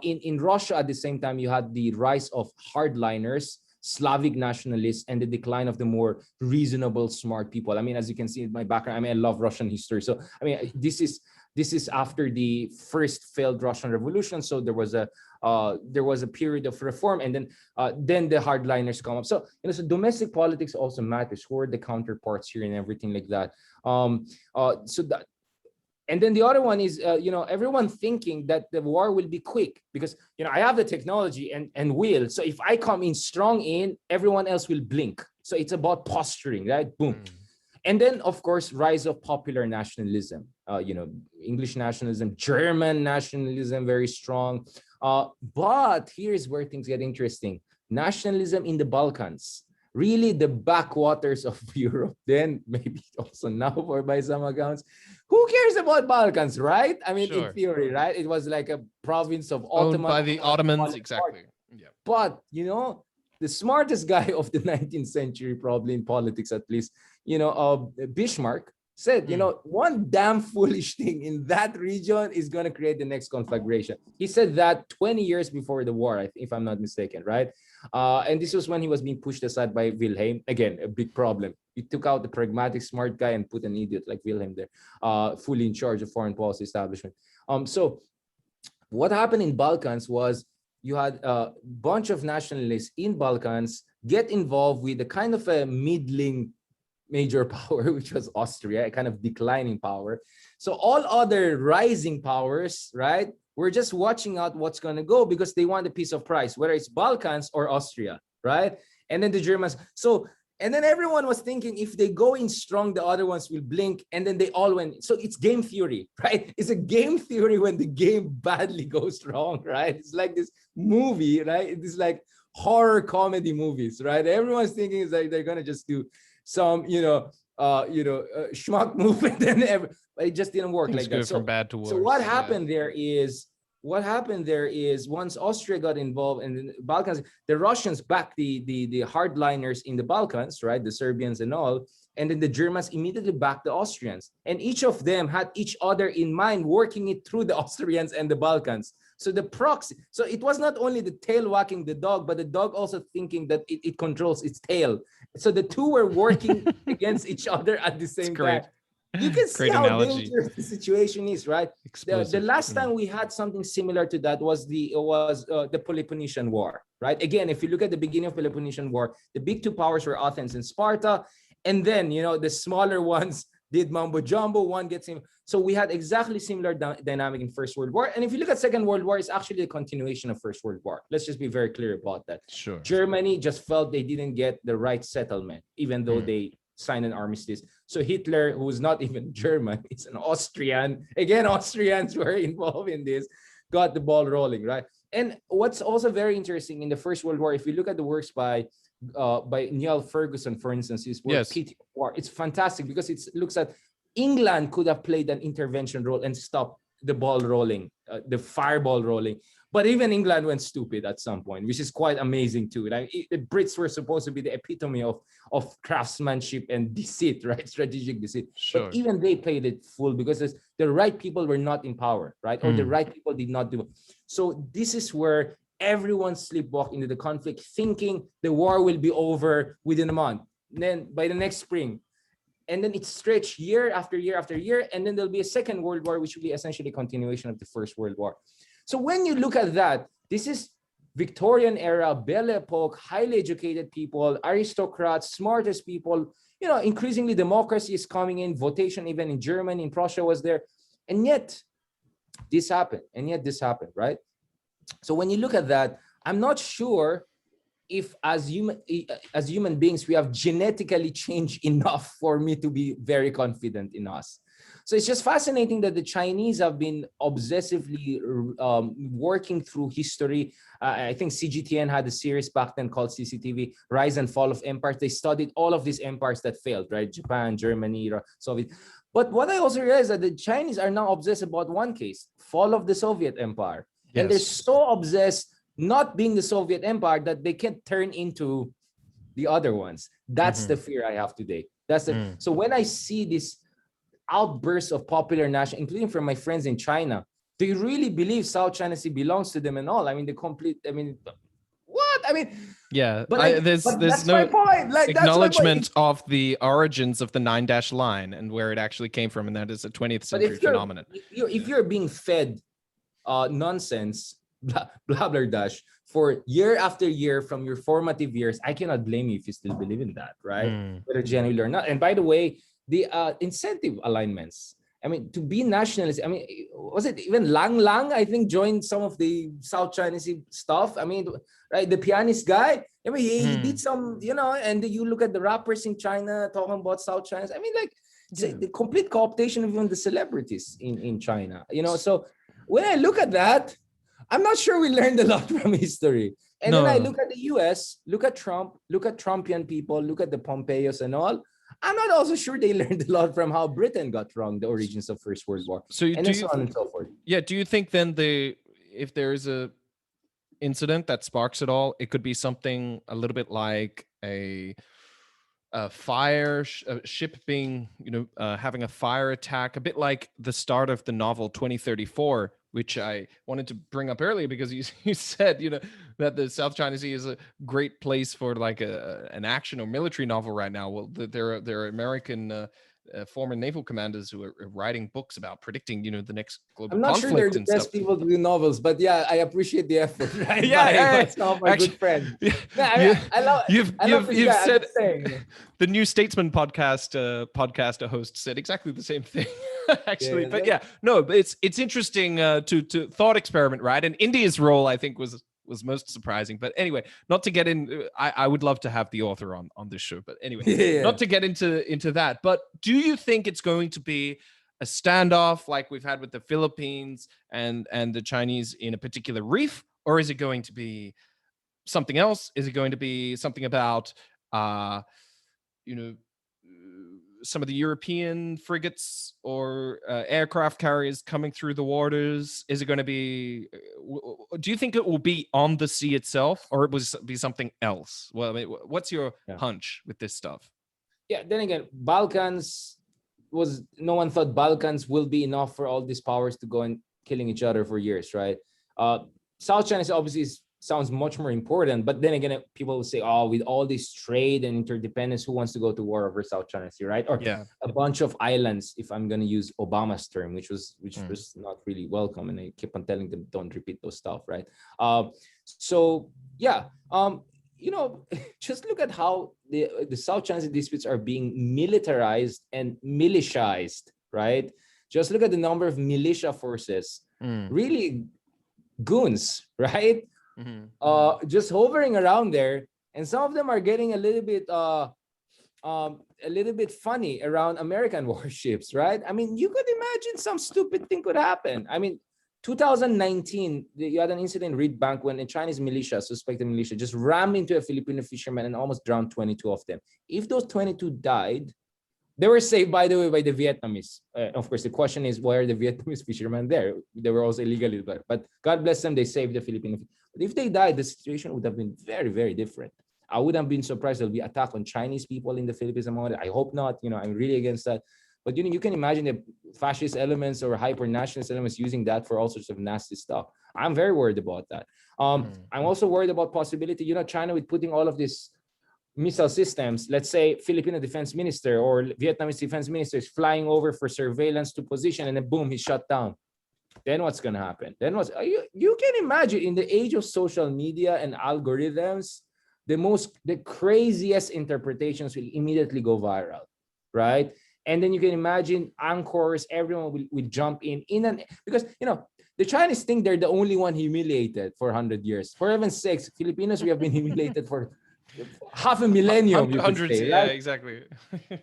In Russia at the same time, you had the rise of hardliners, Slavic nationalists, and the decline of the more reasonable, smart people. I mean, as you can see in my background, I mean, I love Russian history. So, I mean, this is after the first failed Russian Revolution. So there was a period of reform, and then the hardliners come up. So so domestic politics also matters. Who are the counterparts here and everything like that. And then the other one is everyone thinking that the war will be quick because I have the technology and will. So if I come in strong everyone else will blink. So it's about posturing, right? Boom. And then, of course, rise of popular nationalism, English nationalism, German nationalism, very strong. But here's where things get interesting. Nationalism in the Balkans, really the backwaters of Europe, then maybe also now for by some accounts. Who cares about Balkans, right? I mean, in theory, right? It was like a province of Ottoman. Owned by the Ottomans, exactly. Yeah. But, the smartest guy of the 19th century, probably in politics at least, Bismarck said, one damn foolish thing in that region is going to create the next conflagration. He said that 20 years before the war, if I'm not mistaken, right? And this was when he was being pushed aside by Wilhelm. Again, a big problem. He took out the pragmatic, smart guy and put an idiot like Wilhelm there, fully in charge of foreign policy establishment. So what happened in Balkans was you had a bunch of nationalists in Balkans get involved with a kind of a middling major power, which was Austria, a kind of declining power. So all other rising powers, right, we're just watching out what's going to go because they want a piece of price, whether it's Balkans or Austria, right? And then the Germans. So, and then everyone was thinking if they go in strong, the other ones will blink. And then they all went. So it's game theory, right? It's a game theory when the game badly goes wrong, right? It's like this movie, right? It's like horror comedy movies, right? Everyone's thinking is like they're going to just do some, schmuck movement, but it just didn't work like that. From bad to worse. So what happened there is once Austria got involved in the Balkans, the Russians backed the hardliners in the Balkans, right? The Serbians and all. And then the Germans immediately backed the Austrians. And each of them had each other in mind, working it through the Austrians and the Balkans. So the proxy, so it was not only the tail wagging the dog, but the dog also thinking that it controls its tail. So the two were working against each other at the same time. You can see how dangerous the situation is, right? The last time we had something similar to that was the Peloponnesian War, right? Again, if you look at the beginning of Peloponnesian War, the big two powers were Athens and Sparta, and then the smaller ones did mumbo jumbo. One gets in. So we had exactly similar dynamic in First World War. And if you look at Second World War, it's actually a continuation of First World War. Let's just be very clear about that. Sure. Germany just felt they didn't get the right settlement, even though they signed an armistice. So Hitler, who was not even German, it's an Austrian. Again, Austrians were involved in this, got the ball rolling, right? And what's also very interesting in the First World War, if you look at the works by Niall Ferguson, for instance, his work, Pity of War, it's fantastic because it looks at England could have played an intervention role and stopped the ball rolling, the fireball rolling. But even England went stupid at some point, which is quite amazing too. Like the Brits were supposed to be the epitome of craftsmanship and deceit, right? Strategic deceit. Sure. But even they played it full because the right people were not in power, right? Or the right people did not do it. So this is where everyone sleepwalked into the conflict, thinking the war will be over within a month. And then by the next spring, and then it stretched year after year after year, and then there'll be a Second World War, which will be essentially a continuation of the First World War. So when you look at that, this is Victorian era, Belle Epoque, highly educated people, aristocrats, smartest people, increasingly democracy is coming in, votation even in Germany, in Prussia was there. And yet this happened, right? So when you look at that, I'm not sure if as human beings, we have genetically changed enough for me to be very confident in us. So it's just fascinating that the Chinese have been obsessively working through history. I think CGTN had a series back then called CCTV, Rise and Fall of Empires. They studied all of these empires that failed, right? Japan, Germany, Soviet. But what I also realized that the Chinese are now obsessed about one case, fall of the Soviet Empire. Yes. And they're so obsessed not being the Soviet Empire that they can turn into the other ones. That's the fear I have today. So when I see this outburst of popular national, including from my friends in China, they really believe South China Sea belongs to them and all. I mean, what? I mean, yeah, but there's no acknowledgement of the origins of the 9-dash line and where it actually came from, and that is a 20th century phenomenon. If you're being fed nonsense, blah dash, for year after year from your formative years, I cannot blame you if you still believe in that, right? Whether genuinely or not. And by the way, the incentive alignments. I mean, to be nationalist. I mean, was it even Lang? I think joined some of the South China Sea stuff. I mean, right, the pianist guy. I mean, he did some, and you look at the rappers in China talking about South China. I mean, like the complete co-optation of even the celebrities in China. So when I look at that, I'm not sure we learned a lot from history. And then I look at the US, look at Trump, look at Trumpian people, look at the Pompeos and all. I'm not also sure they learned a lot from how Britain got wrong the origins of First World War. So on and so forth. Yeah. Do you think then if there is a incident that sparks it all, it could be something a little bit like a ship being, having a fire attack, a bit like the start of the novel 2034, which I wanted to bring up earlier because you said, that the South China Sea is a great place for like an action or military novel right now. Well, there are American former naval commanders who are writing books about predicting, the next global conflict. I'm not sure they're the best people to do novels, but yeah, I appreciate the effort. Right? Yeah, my good friend. I love. You've said the New Statesman podcast host said exactly the same thing. Actually, but it's interesting to thought experiment, right? And India's role, I think, was was most surprising. But anyway, not to get in, I would love to have the author on this show. But anyway, not to get into that. But do you think it's going to be a standoff like we've had with the Philippines and the Chinese in a particular reef, or is it going to be something else? Is it going to be something about, some of the European frigates or aircraft carriers coming through the waters? Is it going to be, do you think it will be on the sea itself, or it will be something else? Well, I mean, what's your hunch with this stuff? Yeah, then again, no one thought Balkans will be enough for all these powers to go and killing each other for years, right? South China obviously sounds much more important, but then again, people will say, oh, with all this trade and interdependence, who wants to go to war over South China Sea, right? Or a bunch of islands, if I'm going to use Obama's term, which was not really welcome, and I keep on telling them, don't repeat those stuff, right? Just look at how the South China Sea disputes are being militarized and militiaized, right? Just look at the number of militia forces, really goons, right? Just hovering around there, and some of them are getting a little bit funny around American warships, right? I mean, you could imagine some stupid thing could happen. I mean, 2019, you had an incident in Reed Bank when a Chinese militia, suspected militia, just rammed into a Filipino fisherman and almost drowned 22 of them. If those 22 died, they were saved, by the way, by the Vietnamese. Of course, the question is, why are the Vietnamese fishermen there? They were also illegally there. But God bless them, they saved the Filipino. But if they died, the situation would have been very, very different. I wouldn't have been surprised there'll be attack on Chinese people in the Philippines. I hope not. I'm really against that. But you can imagine the fascist elements or hyper-nationalist elements using that for all sorts of nasty stuff. I'm very worried about that. I'm also worried about possibility, China with putting all of these missile systems. Let's say Filipino defense minister or Vietnamese defense minister is flying over for surveillance to position, and then boom, he's shut down. Then what's going to happen? You can imagine, in the age of social media and algorithms, the craziest interpretations will immediately go viral, right? And then you can imagine anchors, everyone will jump because the Chinese think they're the only one humiliated for 100 years. For heaven's sakes, Filipinos, we have been humiliated for half a millennium. Hundreds, right? Yeah, exactly.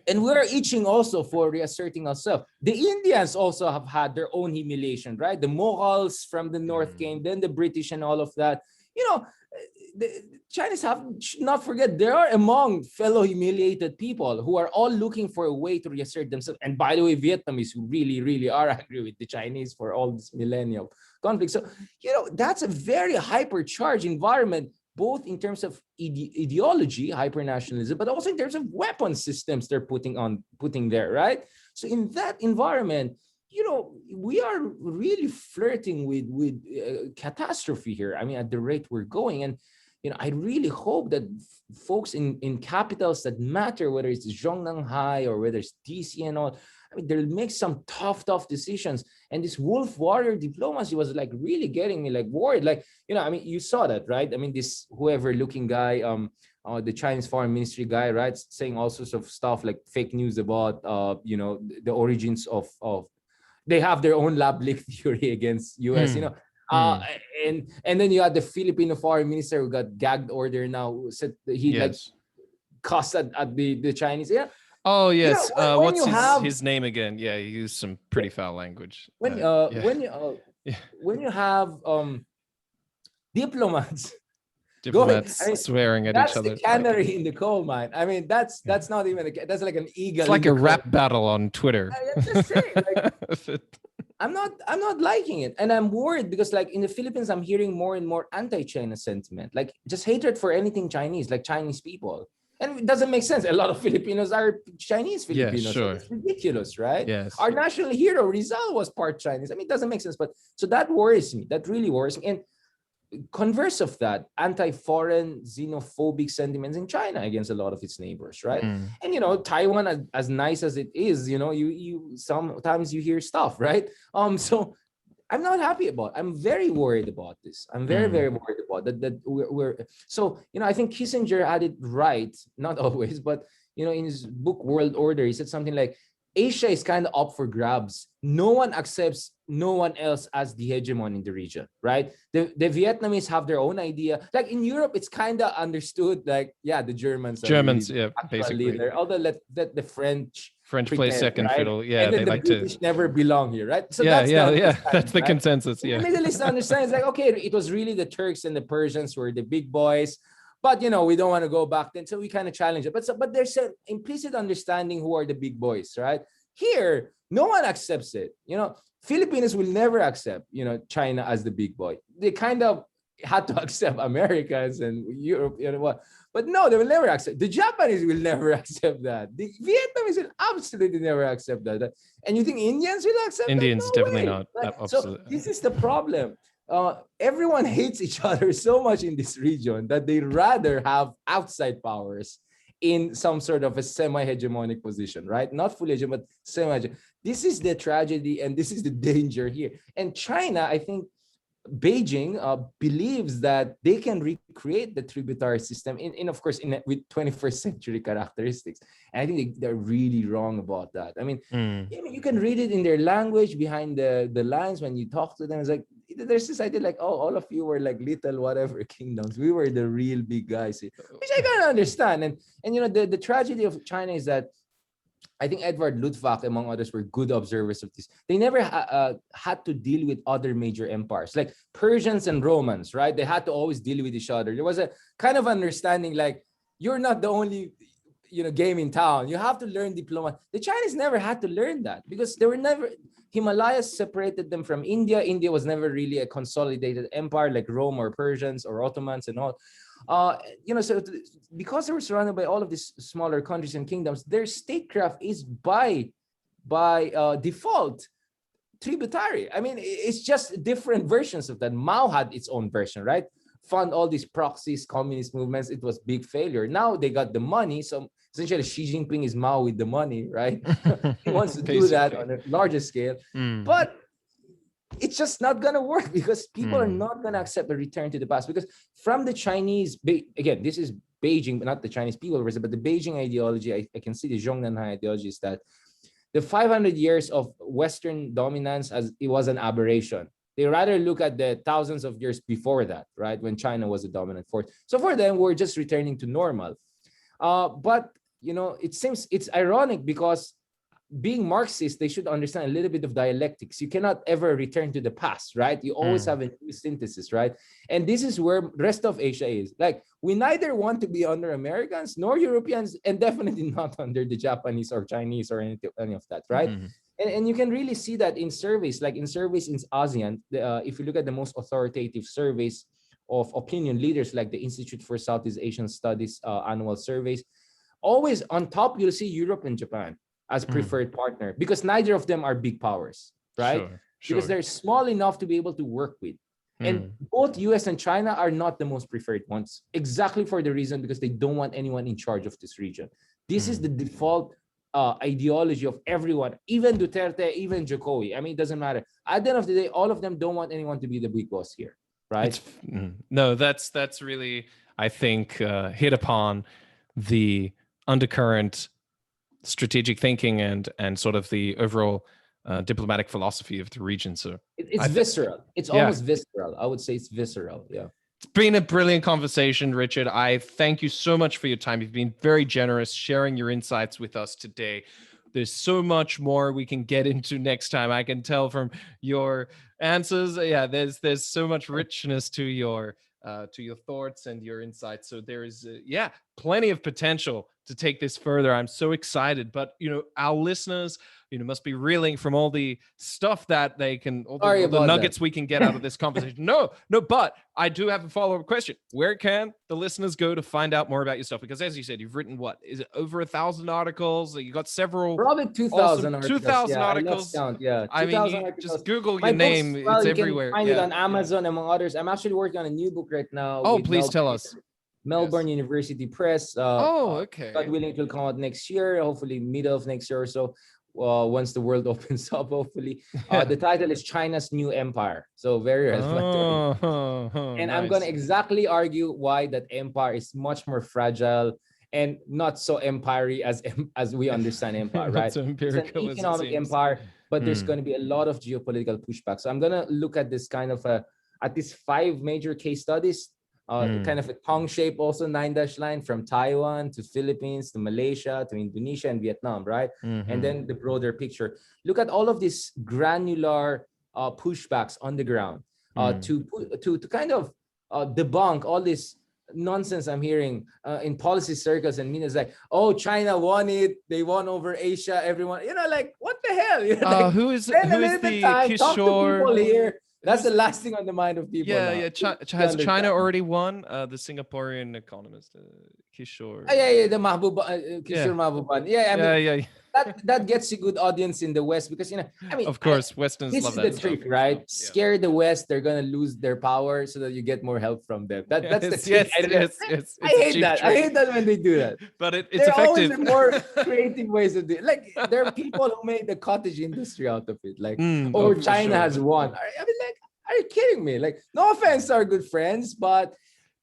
And we're itching also for reasserting ourselves. The Indians also have had their own humiliation, right? The Mughals from the north came, then the British and all of that. The Chinese should not forget, they are among fellow humiliated people who are all looking for a way to reassert themselves. And by the way, Vietnamese who really, really are angry with the Chinese for all this millennial conflict. So, that's a very hypercharged environment, both in terms of ideology, hyper-nationalism, but also in terms of weapon systems they're putting there, right? So in that environment, we are really flirting with catastrophe here. I mean, at the rate we're going. And, I really hope that folks in capitals that matter, whether it's Zhongnanhai or whether it's DC and all, they'll make some tough decisions. And this wolf warrior diplomacy was really getting me worried. You saw that, right? This whoever looking guy, the Chinese foreign ministry guy, right, saying all sorts of stuff like fake news about, the origins of they have their own lab leak theory against US, and then you had the Filipino foreign minister who got gagged order now, who said he cussed at the Chinese. Yeah. Oh yes. What's his name again? Yeah, he used some pretty foul language. When you have diplomats swearing at each other. That's the canary in the coal mine. That's not even that's like an eagle. It's like a rap battle on Twitter. I'm just saying, I'm not liking it, and I'm worried because in the Philippines, I'm hearing more and more anti-China sentiment, just hatred for anything Chinese, like Chinese people. And it doesn't make sense. A lot of Filipinos are Chinese Filipinos. Yeah, sure. So it's ridiculous, right? Yes. Our national hero, Rizal, was part Chinese. It doesn't make sense. But so that worries me. That really worries me. And converse of that, anti-foreign, xenophobic sentiments in China against a lot of its neighbors, right? And Taiwan, as nice as it is, you sometimes you hear stuff, right? So I'm not happy about. I'm very worried about this. I'm very, very worried about that we're so, I think Kissinger had it right, not always, but in his book World Order, he said something like, Asia is kind of up for grabs. No one accepts no one else as the hegemon in the region, right? The Vietnamese have their own idea. Like in Europe, it's kind of understood, like, yeah, the Germans are Germans, really yeah, basically. leader. Although let the French play second right? fiddle. Yeah, and then they the like British to never belong here, right? So yeah, that's that's the right? consensus. Yeah. The Middle East understands, like, okay, it was really the Turks and the Persians who were the big boys, but we don't want to go back then, so we kind of challenge it. But there's an implicit understanding who are the big boys, right? Here, no one accepts it. Filipinos will never accept, China as the big boy. They kind of had to accept Americans and Europe, what. But no, they will never accept. The Japanese will never accept that. The Vietnamese will absolutely never accept that. And you think Indians will accept Indians that? No definitely way. not. Right? Absolutely. So this is the problem. Everyone hates each other so much in this region that they rather have outside powers in some sort of a semi-hegemonic position, right? Not fully hegemonic, but semi-hegemonic. This is the tragedy and this is the danger here. And China, I think, Beijing believes that they can recreate the tributary system with 21st century characteristics. And I think they're really wrong about that. I mean, you can read it in their language behind the lines when you talk to them. It's like, there's this idea like, oh, all of you were like little whatever kingdoms. We were the real big guys, which I kind of understand. And the tragedy of China is that I think Edward Luttwak, among others, were good observers of this. They never had to deal with other major empires, like Persians and Romans, right? They had to always deal with each other. There was a kind of understanding like, you're not the only game in town. You have to learn diplomacy. The Chinese never had to learn that because they were never, Himalayas separated them from India. India was never really a consolidated empire like Rome or Persians or Ottomans and all. So because they were surrounded by all of these smaller countries and kingdoms, their statecraft is by default tributary. I mean, it's just different versions of that. Mao had its own version, right? Fund all these proxies, communist movements. It was big failure. Now they got the money. So essentially Xi Jinping is Mao with the money, right? He wants to do that on a larger scale. But it's just not going to work because people are not going to accept a return to the past. Because from the Chinese, again, this is Beijing, but not the Chinese people, but the Beijing ideology, I can see the Zhongnanhai ideology is that the 500 years of Western dominance, as it was an aberration. They rather look at the thousands of years before that, right? When China was a dominant force. So for them, we're just returning to normal. But, it seems it's ironic because being Marxist, they should understand a little bit of dialectics. You cannot ever return to the past, right? You always have a new synthesis, right? And this is where the rest of Asia is. Like, we neither want to be under Americans nor Europeans, and definitely not under the Japanese or Chinese or any of that, right? And you can really see that in surveys, like in surveys in ASEAN, if you look at the most authoritative surveys of opinion leaders, like the Institute for Southeast Asian Studies annual surveys, always on top, you'll see Europe and Japan as preferred partner, because neither of them are big powers, right? Sure. Because they're small enough to be able to work with. And both US and China are not the most preferred ones, exactly for the reason because they don't want anyone in charge of this region. This is the default ideology of everyone, even Duterte, even Jokowi. I mean, it doesn't matter. At the end of the day, all of them don't want anyone to be the big boss here, right? No, that's really, I think, hit upon the undercurrent strategic thinking and sort of the overall diplomatic philosophy of the region. So it's visceral. It's almost visceral. I would say it's visceral. Yeah. It's been a brilliant conversation, Richard. I thank you so much for your time. You've been very generous sharing your insights with us today. There's so much more we can get into next time. I can tell from your answers. Yeah, there's so much richness to your thoughts and your insights. So there is plenty of potential to take this further. I'm so excited. But our listeners must be reeling from all the stuff that they can, all the nuggets we can get out of this conversation. No, but I do have a follow-up question. Where can the listeners go to find out more about your stuff? Because as you said, you've written, what is it, over 1,000 articles? You got several, probably 2,000 articles. 2,000 articles. I mean, you just Google your name. It's everywhere. You can find it on Amazon, among others. I'm actually working on a new book right now. Oh, please tell us. Melbourne University Press. Okay. God willing, it will come out next year, hopefully middle of next year or so. Once the world opens up, hopefully. The title is China's New Empire. So very relevant. And nice. I'm going to exactly argue why that empire is much more fragile and not so empire-y as we understand empire, Not right? so It's an empirical as it economic seems. empire, but there's going to be a lot of geopolitical pushback. So I'm going to look at this kind of at these 5 major case studies, kind of a tongue shape, also 9-dash line from Taiwan to Philippines to Malaysia to Indonesia and Vietnam, right? And then the broader picture. Look at all of these granular pushbacks on the ground to kind of debunk all this nonsense I'm hearing in policy circles and media. Like, oh, China won it, they won over Asia, everyone, like, what the hell? Like, who is the talk to people Kishore? here. That's the last thing on the mind of people. Yeah. Has China already won? The Singaporean economist, Kishore. The Mahbuba, Kishore Mahbuban. Yeah, I mean, that gets you good audience in the West because, of course, Westerners love that. This is the trick, right? Scare the West, they're gonna lose their power so that you get more help from them. That's the trick. Yes, I hate that. I hate that when they do that. But it's there effective. There are always more creative ways of doing it. Like, there are people who made the cottage industry out of it. Like, China has won. I mean, like, are you kidding me? Like, no offense to our good friends, but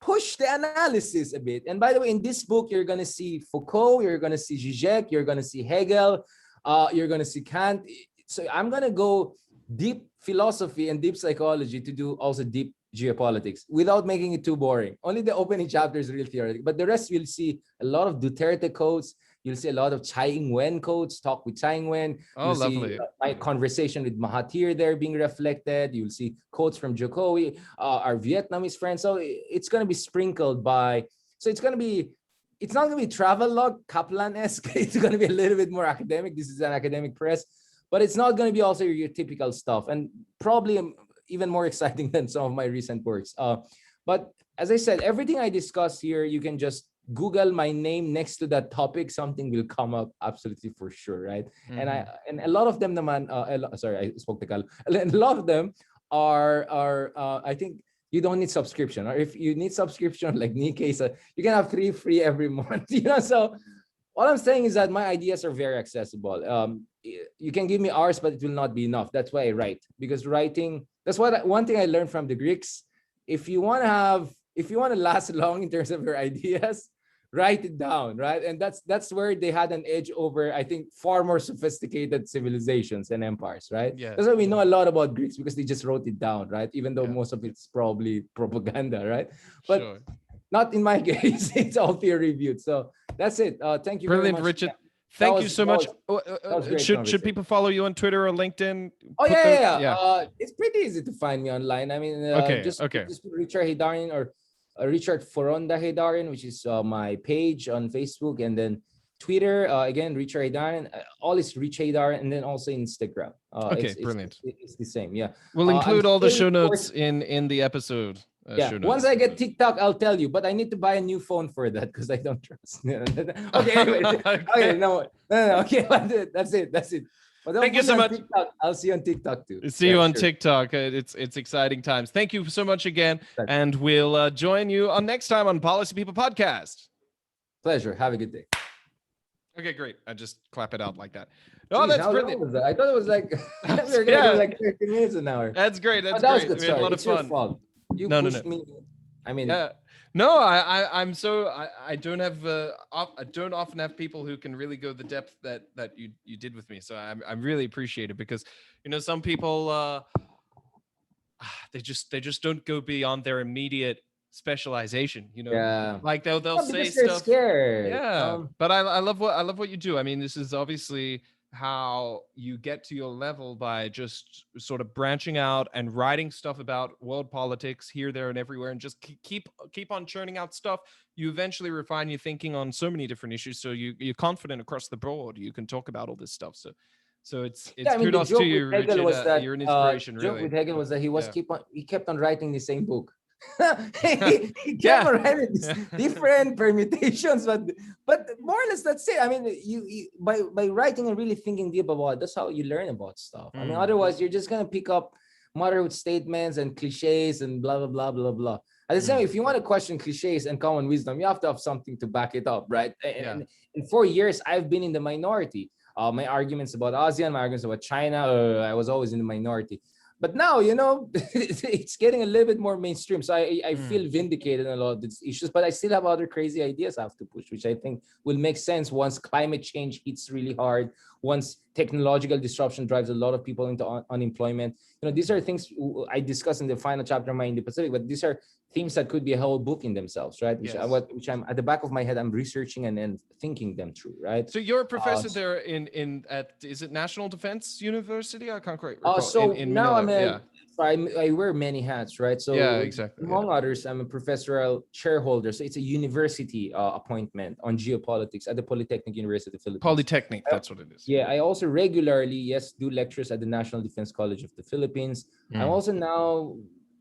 push the analysis a bit. And by the way, in this book, you're going to see Foucault, you're going to see Zizek, you're going to see Hegel, you're going to see Kant. So I'm going to go deep philosophy and deep psychology to do also deep geopolitics without making it too boring. Only the opening chapter is real theoretical, but the rest you'll see a lot of Duterte quotes. You'll see a lot of Tsai Ing-wen quotes, talk with Tsai Ing-wen. You'll lovely. See my conversation with Mahathir there being reflected. You'll see quotes from Jokowi, our Vietnamese friends. So it's going to be sprinkled by, so it's not going to be travel log, Kaplan-esque. It's going to be a little bit more academic. This is an academic press, but it's not going to be also your typical stuff, and probably even more exciting than some of my recent works. But as I said, everything I discuss here, you can just Google my name next to that topic, something will come up absolutely for sure, right? And a lot of them, sorry, I spoke to Cal. A lot of them are I think you don't need subscription, or if you need subscription like Nikkei, so you can have 3 free every month. So all I'm saying is that my ideas are very accessible. You can give me hours, but it will not be enough. That's why I write, because writing, that's one thing I learned from the Greeks. If you want to last long in terms of your ideas, write it down, right? And that's where they had an edge over, I think, far more sophisticated civilizations and empires, right? Yeah. That's why we know a lot about Greeks, because they just wrote it down, right? Even though most of it's probably propaganda, right? But not in my case. It's all peer reviewed. So that's it. Thank you very much. Brilliant, Richard. Thank you so much. Should people follow you on Twitter or LinkedIn? Oh, yeah. It's pretty easy to find me online. I mean, just Richard Heydarian or Richard Foronda Heydarian, which is my page on Facebook, and then Twitter, again, Richard Heydarian. All is Rich Heydarian, and then also Instagram. Brilliant. It's the same, yeah. We'll include all the show notes in the episode. Once I get TikTok, I'll tell you, but I need to buy a new phone for that because I don't trust. Okay, anyway. Okay, that's it. But thank you so much. TikTok. I'll see you on TikTok too. See you on TikTok. It's exciting times. Thank you so much again, and we'll join you on next time on Policy People Podcast. Pleasure. Have a good day. Okay, great. I just clap it out like that. Oh, that's brilliant. I thought it was like we were gonna do like 30 minutes an hour. That's great. That's great. Good. We had a lot of fun. Your fault. You pushed me. I mean, no, I'm so I don't have I don't often have people who can really go the depth that you did with me. So I really appreciate it, because some people they just don't go beyond their immediate specialization. Like they'll say stuff. Scared. But I love what you do. I mean, this is obviously how you get to your level, by just sort of branching out and writing stuff about world politics here, there, and everywhere, and just keep on churning out stuff. You eventually refine your thinking on so many different issues, so you're confident across the board. You can talk about all this stuff. So it's kudos to you, Richard. You're an inspiration, really. The joke with Hegel was that he kept on writing the same book. he kept on writing these different permutations, but more or less that's it. I mean, you by writing and really thinking deep about it, that's how you learn about stuff. I mean, otherwise you're just gonna pick up motherhood statements and cliches and blah blah blah blah blah. At the same time, if you want to question cliches and common wisdom, you have to have something to back it up, right? And in 4 years, I've been in the minority. My arguments about ASEAN, my arguments about China, I was always in the minority. But now, it's getting a little bit more mainstream. So I feel vindicated in a lot of these issues, but I still have other crazy ideas I have to push, which I think will make sense once climate change hits really hard, once technological disruption drives a lot of people into unemployment. These are things I discuss in the final chapter of my Indo-Pacific, but these are themes that could be a whole book in themselves, right? Which I'm at the back of my head, I'm researching and then thinking them through, right? So you're a professor there at is it National Defense University? I can't quite recall. So in now Manila. I wear many hats, right? So exactly. Among others, I'm a professorial shareholder. So it's a university appointment on geopolitics at the Polytechnic University of the Philippines. Polytechnic, that's what it is. Yeah, I also regularly, do lectures at the National Defense College of the Philippines. I'm also now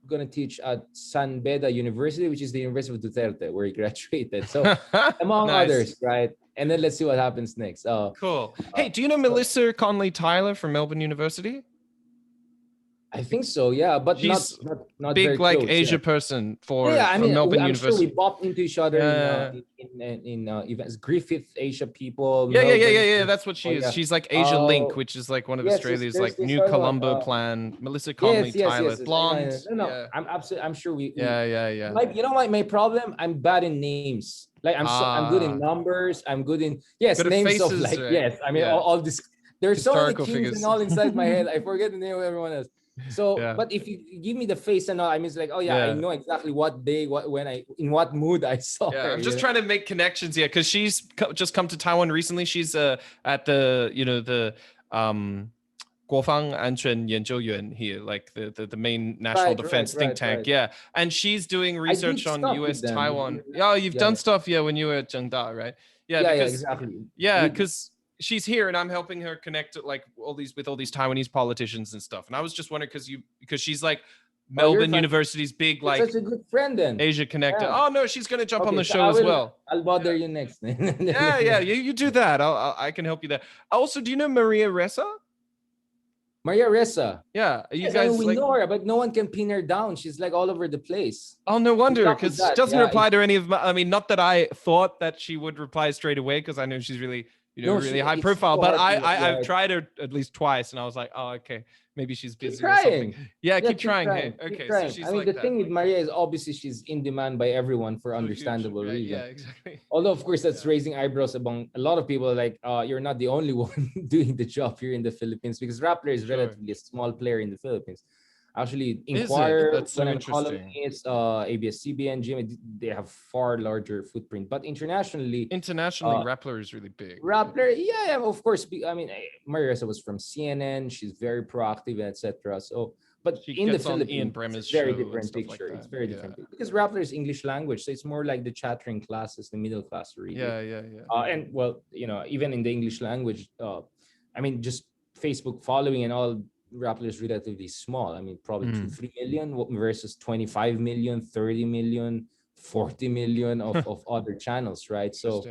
going to teach at San Beda University, which is the University of Duterte, where he graduated. So among others, right? And then let's see what happens next. Cool. Hey, do you know Melissa Conley Tyler from Melbourne University? I think so, yeah, but she's not big, very like close, Asia person for Melbourne I'm University. Sure we bumped into each other in events. Griffith Asia people. Yeah. That's what she is. Yeah. She's like Asia Link, which is like one of Australia's like New Colombo plan. Melissa Conley Tyler, blonde. No. I'm sure we. Yeah. My problem. I'm bad in names. Like I'm good in numbers. I'm good in names faces, of like right? I mean all this. There's so many things and all inside my head. I forget the name of everyone else. So, but if you give me the face and all, I mean, it's like, I know exactly what day, in what mood I saw her. I'm just trying to make connections here because she's just come to Taiwan recently. She's at the Guofang Anchen Yanzhou here, like the main national defense think tank. Right. Yeah, and she's doing research on U.S. Taiwan. You've done stuff, when you were at Zhengda, right? Yeah, exactly. Yeah, because she's here and I'm helping her connect like all these Taiwanese politicians and stuff. And I was just wondering because she's like Melbourne University's big like such a good friend then. Asia connected. Oh no, she's gonna jump on the show as well. I'll bother you next. You do that. I can help you there. Also, do you know Maria Ressa? Maria Ressa. Yeah, you guys we know her, but no one can pin her down. She's like all over the place. Oh, no wonder, because she doesn't reply to any of my. I mean, not that I thought that she would reply straight away, because I know she's really. Really high profile, but I've tried her at least twice, and I was like, oh, okay, maybe she's busy or something. Yeah, keep trying. Hey, okay, so she's the thing with Maria is obviously she's in demand by everyone for understandable reasons. Yeah, exactly. Although, of course, that's raising eyebrows among a lot of people. Like, you're not the only one doing the job here in the Philippines, because Rappler is relatively a small player in the Philippines. Actually, Inquirer, that's so interesting. ABS-CBN, GMA, they have far larger footprint. But internationally, Rappler is really big. Rappler, of course. I mean, Maria Ressa was from CNN. She's very proactive, etc. So, but in the Philippines, it's very different picture. It's very different because Rappler is English language, so it's more like the chattering classes, the middle class reading. Yeah. And well, even in the English language, I mean, just Facebook following and all. Rappler is relatively small. I mean, probably 2-3 million versus 25 million, 30 million, 40 million of other channels, right? So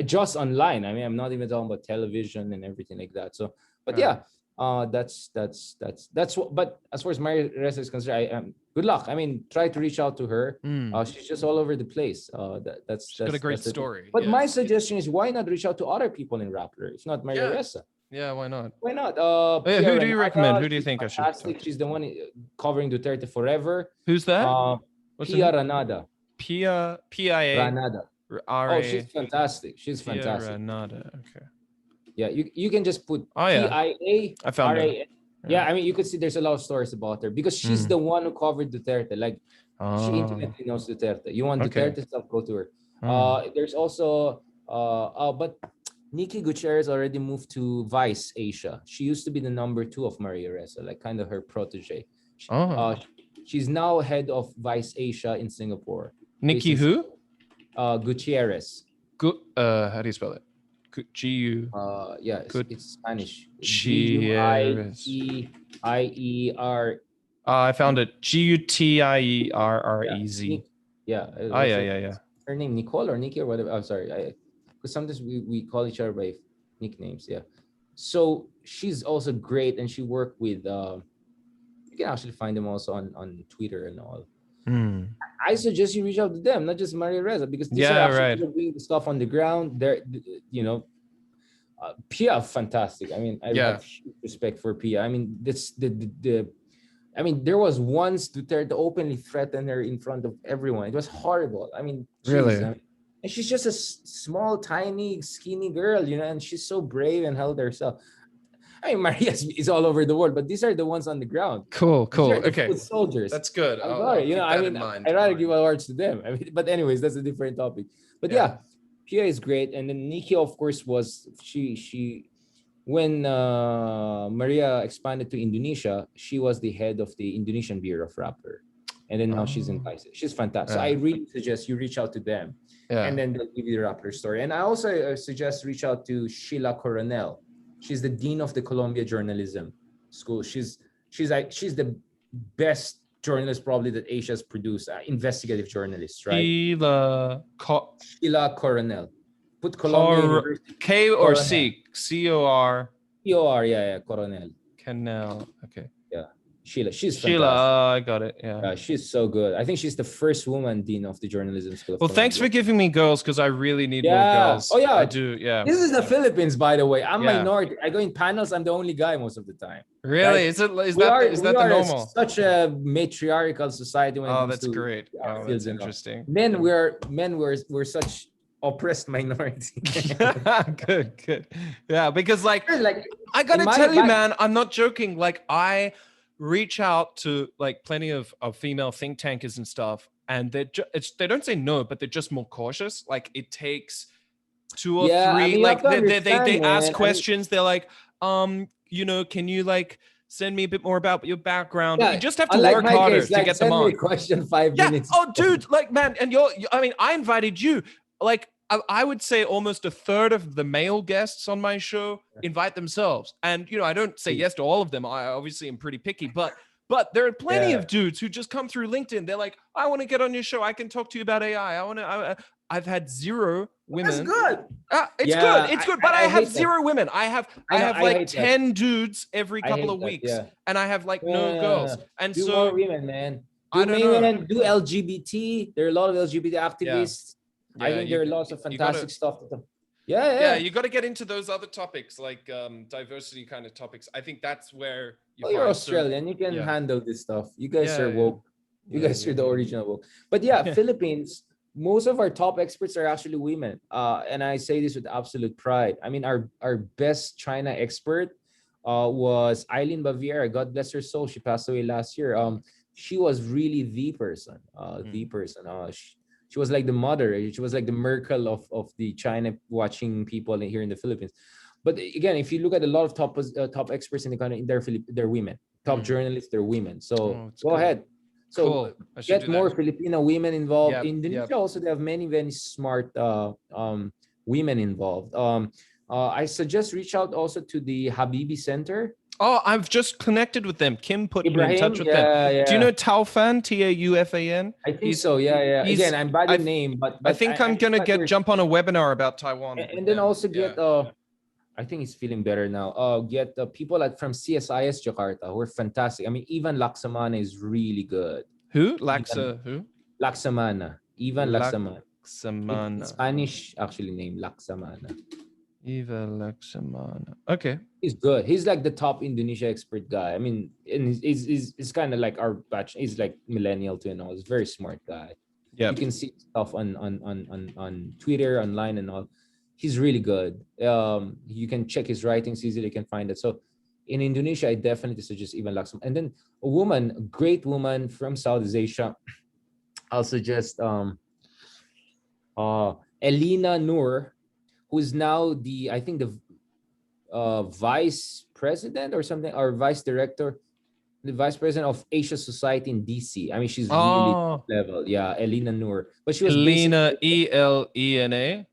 just online. I mean, I'm not even talking about television and everything like that. So, but that's what. But as far as Maria Ressa is concerned, good luck. I mean, try to reach out to her. She's just all over the place. That's got a great story. But my suggestion is, why not reach out to other people in Rappler, if not Maria Ressa? Yeah, why not? Why not? Who do you recommend? Who do you think I should? She's the one covering Duterte forever. Who's that? Pia Ranada. Pia Ranada. She's fantastic. She's fantastic. Ranada. Okay. Yeah, you can just put PIA. I found her. Yeah, I mean, you could see there's a lot of stories about her because she's the one who covered Duterte. Like, she intimately knows Duterte. You want Duterte stuff, go to her. There's also, but Nikki Gutierrez already moved to Vice Asia. She used to be the number 2 of Maria Ressa, like kind of her protege. She's now head of Vice Asia in Singapore. Nikki who? Gutierrez. How do you spell it? G-U. It's Spanish. Gutierrez. G-U-I-E-R. I found it. Gutierrez. Yeah. Her name Nicole or Nikki or whatever. I'm sorry. Because sometimes we call each other by nicknames. Yeah. So she's also great, and she worked with. You can actually find them also on Twitter and all. I suggest you reach out to them, not just Maria Ressa, because these are actually doing the stuff on the ground. They're, Pia, fantastic. I mean, I have huge respect for Pia. I mean, this I mean, there was once Duterte openly threatened her in front of everyone. It was horrible. I mean, Really? geez, I mean, and she's just a small, tiny, skinny girl, you know, and she's so brave and held herself. I mean, Maria is all over the world, but these are the ones on the ground. Cool. These are the Okay. foot soldiers. That's good. I'm sorry, you know, I mean, I'd rather give awards to them. I mean, but anyways, that's a different topic. But yeah, Pia is great. And then Nikki, of course, was when Maria expanded to Indonesia, she was the head of the Indonesian Bureau of Rapper. And then now she's in Paisa. She's fantastic. So I really suggest you reach out to them. And then they'll give you the Rappler story. And I also suggest reach out to Sheila Coronel. She's the dean of the Columbia Journalism School. She's the best journalist probably that Asia's produced, investigative journalist, right? Sheila Coronel. Put Columbia University. K or C? C-O-R. C-O-R, yeah, Coronel. Canal, okay. Yeah, Sheila. She's Sheila, fantastic. I got it, yeah. She's so good. I think she's the first woman dean of the journalism school. Well, thanks for giving me girls, because I really need more girls. Oh, yeah. I do, yeah. This is the Philippines, by the way. I'm minority. I go in panels. I'm the only guy most of the time. Really? Right? Is that the normal? Such a matriarchal society when it comes that's to great. Oh, that's interesting. Men we're such oppressed minority. Good. Yeah, because like I gotta tell you, man, I'm not joking. Like I reach out to like plenty of female think tankers and stuff, and they don't say no, but they're just more cautious. Like it takes 2 or 3. I mean, like they ask questions. They're like, you know, can you like send me a bit more about your background? You just have to work harder to get them on. Question 5 minutes. Oh, dude, like man, and I mean, I invited you. Like I would say almost a third of the male guests on my show invite themselves. And, you know, I don't say yes to all of them. I obviously am pretty picky, but there are plenty of dudes who just come through LinkedIn. They're like, I want to get on your show. I can talk to you about AI. I've had 0 women. That's good. It's good. But I have 0 women. I have like 10 dudes every couple of weeks. And I have like no girls. And do so more women, man. Do LGBT. There are a lot of LGBT activists. I think there are lots of fantastic stuff. You got to get into those other topics, like diversity kind of topics. I think that's where you're Australian. You can handle this stuff. You guys are woke. You guys are the original woke. But Philippines, most of our top experts are actually women. And I say this with absolute pride. I mean, our best China expert was Eileen Baviera. God bless her soul. She passed away last year. She was really the person. She was like the mother. She was like the Merkel of the China watching people here in the Philippines. But again, if you look at a lot of top experts in the country, they're women. Top journalists, they're women. So go ahead. So get more Filipino women involved. In Indonesia also, they have many very smart women involved. I suggest reach out also to the Habibi Center. Oh, I've just connected with them. Kim put me in touch with them. Do you know Taufan? Taufan? I think so. Yeah. Again, I'm bad at name, but I think I'm gonna jump on a webinar about Taiwan. And then also get I think he's feeling better now. Get people from CSIS Jakarta who are fantastic. I mean, Ivan Laksamana is really good. Who? Laksamana. Ivan Laksamana. Spanish actually name Laksamana. Eva Laksamana. Okay. He's good. He's like the top Indonesia expert guy. I mean, and he's kind of like our batch. He's like millennial too and all. He's a very smart guy. Yeah. You can see stuff on Twitter, online and all. He's really good. You can check his writings easily. You can find it. So in Indonesia, I definitely suggest Ivan Laksamana. And then a great woman from Southeast Asia. I'll suggest Elina Noor, who's now the vice president or something, or vice director, the vice president of Asia Society in DC. I mean, she's really level. Yeah, Elina Noor. But she was Elina, E-L-E-N-A?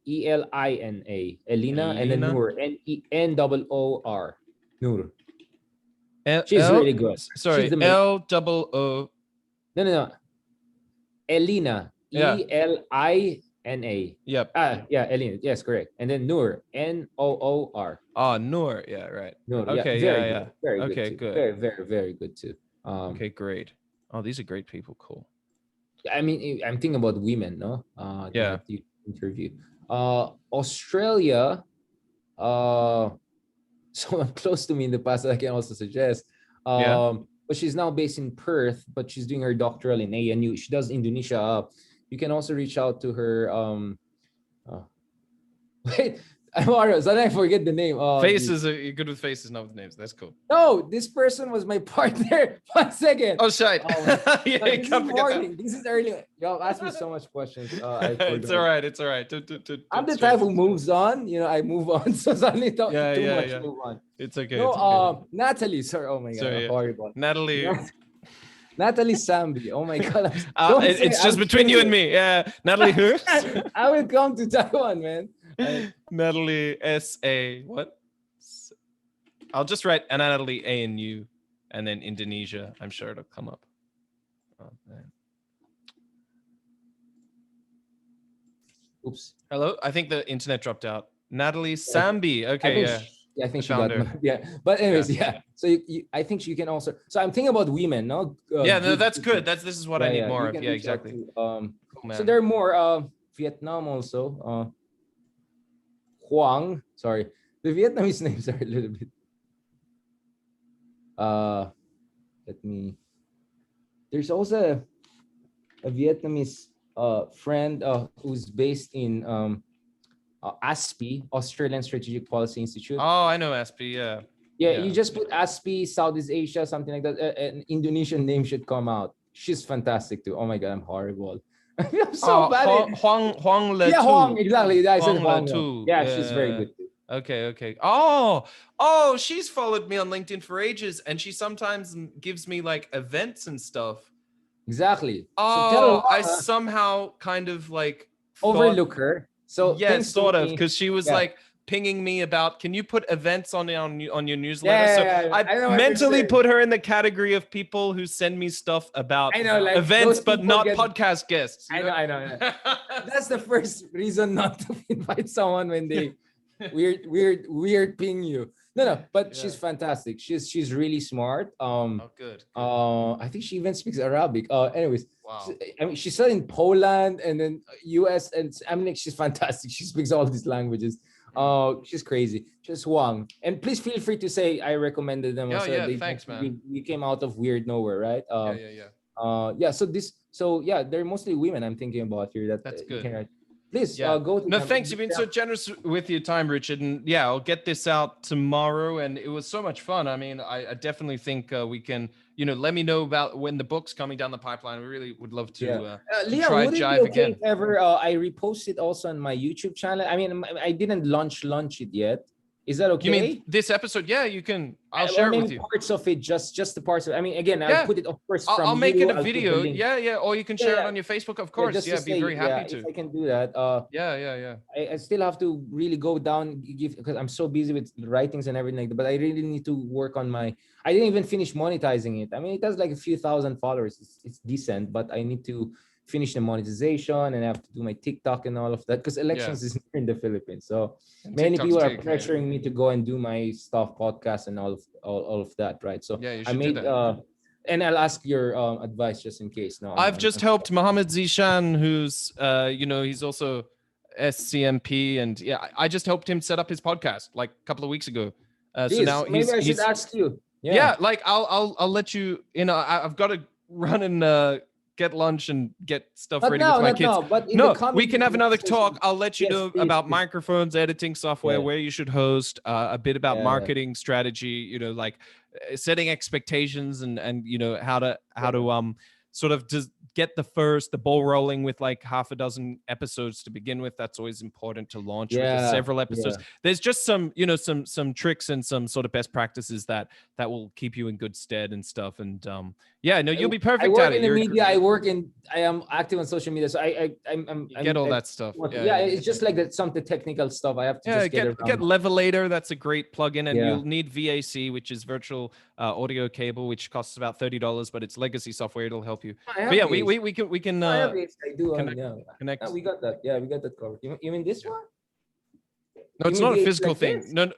E-L-I-N-A. Elina and then Noor. N-O-O-R. Noor. She's really good. Sorry, L-O-O. No. Elina. E-L-I-N-A. Yep. Elina. Yes, correct. And then Noor. N-O-O-R. Noor. Yeah, right. Noor. Okay, yeah. Very okay, good. Very, very, very good too. Okay, great. Oh, these are great people. Cool. I mean, I'm thinking about women, no? The interview. Australia, someone close to me in the past that I can also suggest. But she's now based in Perth, but she's doing her doctoral in ANU. She does Indonesia. You can also reach out to her. Wait, I forget the name. Faces, you're good with faces, not with names. That's cool. No, this person was my partner. 1 second. Oh, shit. Yeah, this is morning. This is early. Y'all asked me so much questions. It's all right. It's all right. I'm the type who moves on. I move on. So suddenly too much move on. It's okay. No, it's okay. Natalie. Sorry. Oh my God. Sorry, horrible. Natalie. Natalie Sambi. Oh my God. It's just between you and me. Yeah. Natalie who? I will come to Taiwan, man. Natalie S.A. What? I'll just write Natalie ANU and then Indonesia. I'm sure it'll come up. Oh, man. Oops. Hello? I think the internet dropped out. Natalie Sambi. Okay, I think she got but anyways, so I think you can also, so I'm thinking about women, no? That's good. This is what I need more of. Yeah, exactly. Cool, so there are more Vietnam also. Huang, sorry, the Vietnamese names are a little bit there's also a Vietnamese friend who's based in ASPI, Australian Strategic Policy Institute. Oh, I know ASPI. Yeah, you just put ASPI, Southeast Asia, something like that. An Indonesian name should come out. She's fantastic too. Oh my God, I'm horrible. I'm so bad. Huang Le. Yeah, Huang, exactly. I said Huang Huang. Yeah, she's very good too. Okay. Oh, she's followed me on LinkedIn for ages, and she sometimes gives me like events and stuff. Exactly. Oh, I somehow kind of like overlook her. So yeah, sort of, because she was like pinging me about, can you put events on your newsletter? I mentally put her in the category of people who send me stuff about events, but not podcast guests. I know. That's the first reason not to invite someone when they weird ping you. No, but she's fantastic. She's really smart. Good. I think she even speaks Arabic. Anyways, wow. She's still in Poland and then US, and she's fantastic. She speaks all these languages. She's crazy. She's Huang. And please feel free to say I recommended them. Thanks, man. We came out of weird nowhere, right? So they're mostly women I'm thinking about here. That's good. Please go to thanks. You've been so generous with your time, Richard. And I'll get this out tomorrow. And it was so much fun. I mean, I definitely think we can, let me know about when the book's coming down the pipeline. We really would love to try jive again. If ever I repost it also on my YouTube channel. I mean, I didn't launch it yet. Is that okay? You mean this episode? Yeah, you can. I'll share it with you. Parts of it, just the parts of it. I mean, again, I'll put it, of course, I'll make it a video. Yeah. Or you can share it on your Facebook, of course. Be very happy to. If I can do that. I still have to really go down, because I'm so busy with writings and everything, but I really need to work on I didn't even finish monetizing it. I mean, it has like a few thousand followers. It's decent, but I need to finish the monetization, and I have to do my TikTok and all of that, because elections is in the Philippines. So many people are pressuring me to go and do my stuff, podcast and all of that, right? So you should I made do that. and I'll ask your advice just in case. No, I've just helped Mohammed Zishan, who's he's also SCMP, and I just helped him set up his podcast like a couple of weeks ago. So now maybe I should ask you. Like I'll let you. I've got to run and get lunch and get stuff ready with my kids. We can have another talk. I'll let you know about microphones, editing software, where you should host, a bit about marketing strategy, like setting expectations and how to sort of just get the ball rolling with like half a dozen episodes to begin with. That's always important to launch with several episodes. There's just some some tricks and some sort of best practices that will keep you in good stead and stuff. And you'll be perfect. I work in the media. I am active on social media, so I'm get all that stuff. It's just like some of the technical stuff I have to just get Levelator. That's a great plugin, and you'll need VAC, which is virtual audio cable, which costs about $30, but it's legacy software. It'll help you. We can I do connect. We got that. Yeah, we got that covered. You mean this one? No, it's not a physical thing. No.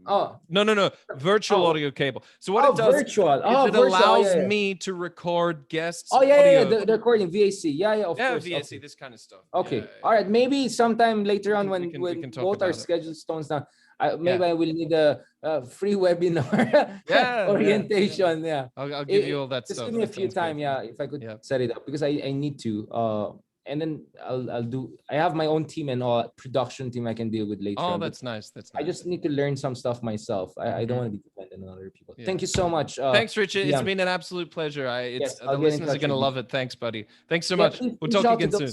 Oh no, virtual audio cable. So what it does it allows me to record guests. The recording VAC. Of course. VAC, this kind of stuff. Okay. All right. Maybe sometime later on when both our schedules stones down, Maybe I will need a free webinar orientation. Yeah. I'll give you all that just stuff. Give me a few time, if I could set it up, because I need to. And then I'll do. I have my own team and all production team I can deal with later. Oh, that's nice. That's nice. I just need to learn some stuff myself. I don't want to be dependent on other people. Thank you so much. Thanks, Richard. It's been an absolute pleasure. The listeners are gonna love it. Thanks, buddy. Thanks so much. We'll talk again soon.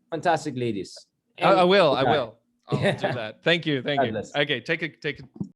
Fantastic ladies. I will. I'll do that. Thank you. Okay, take a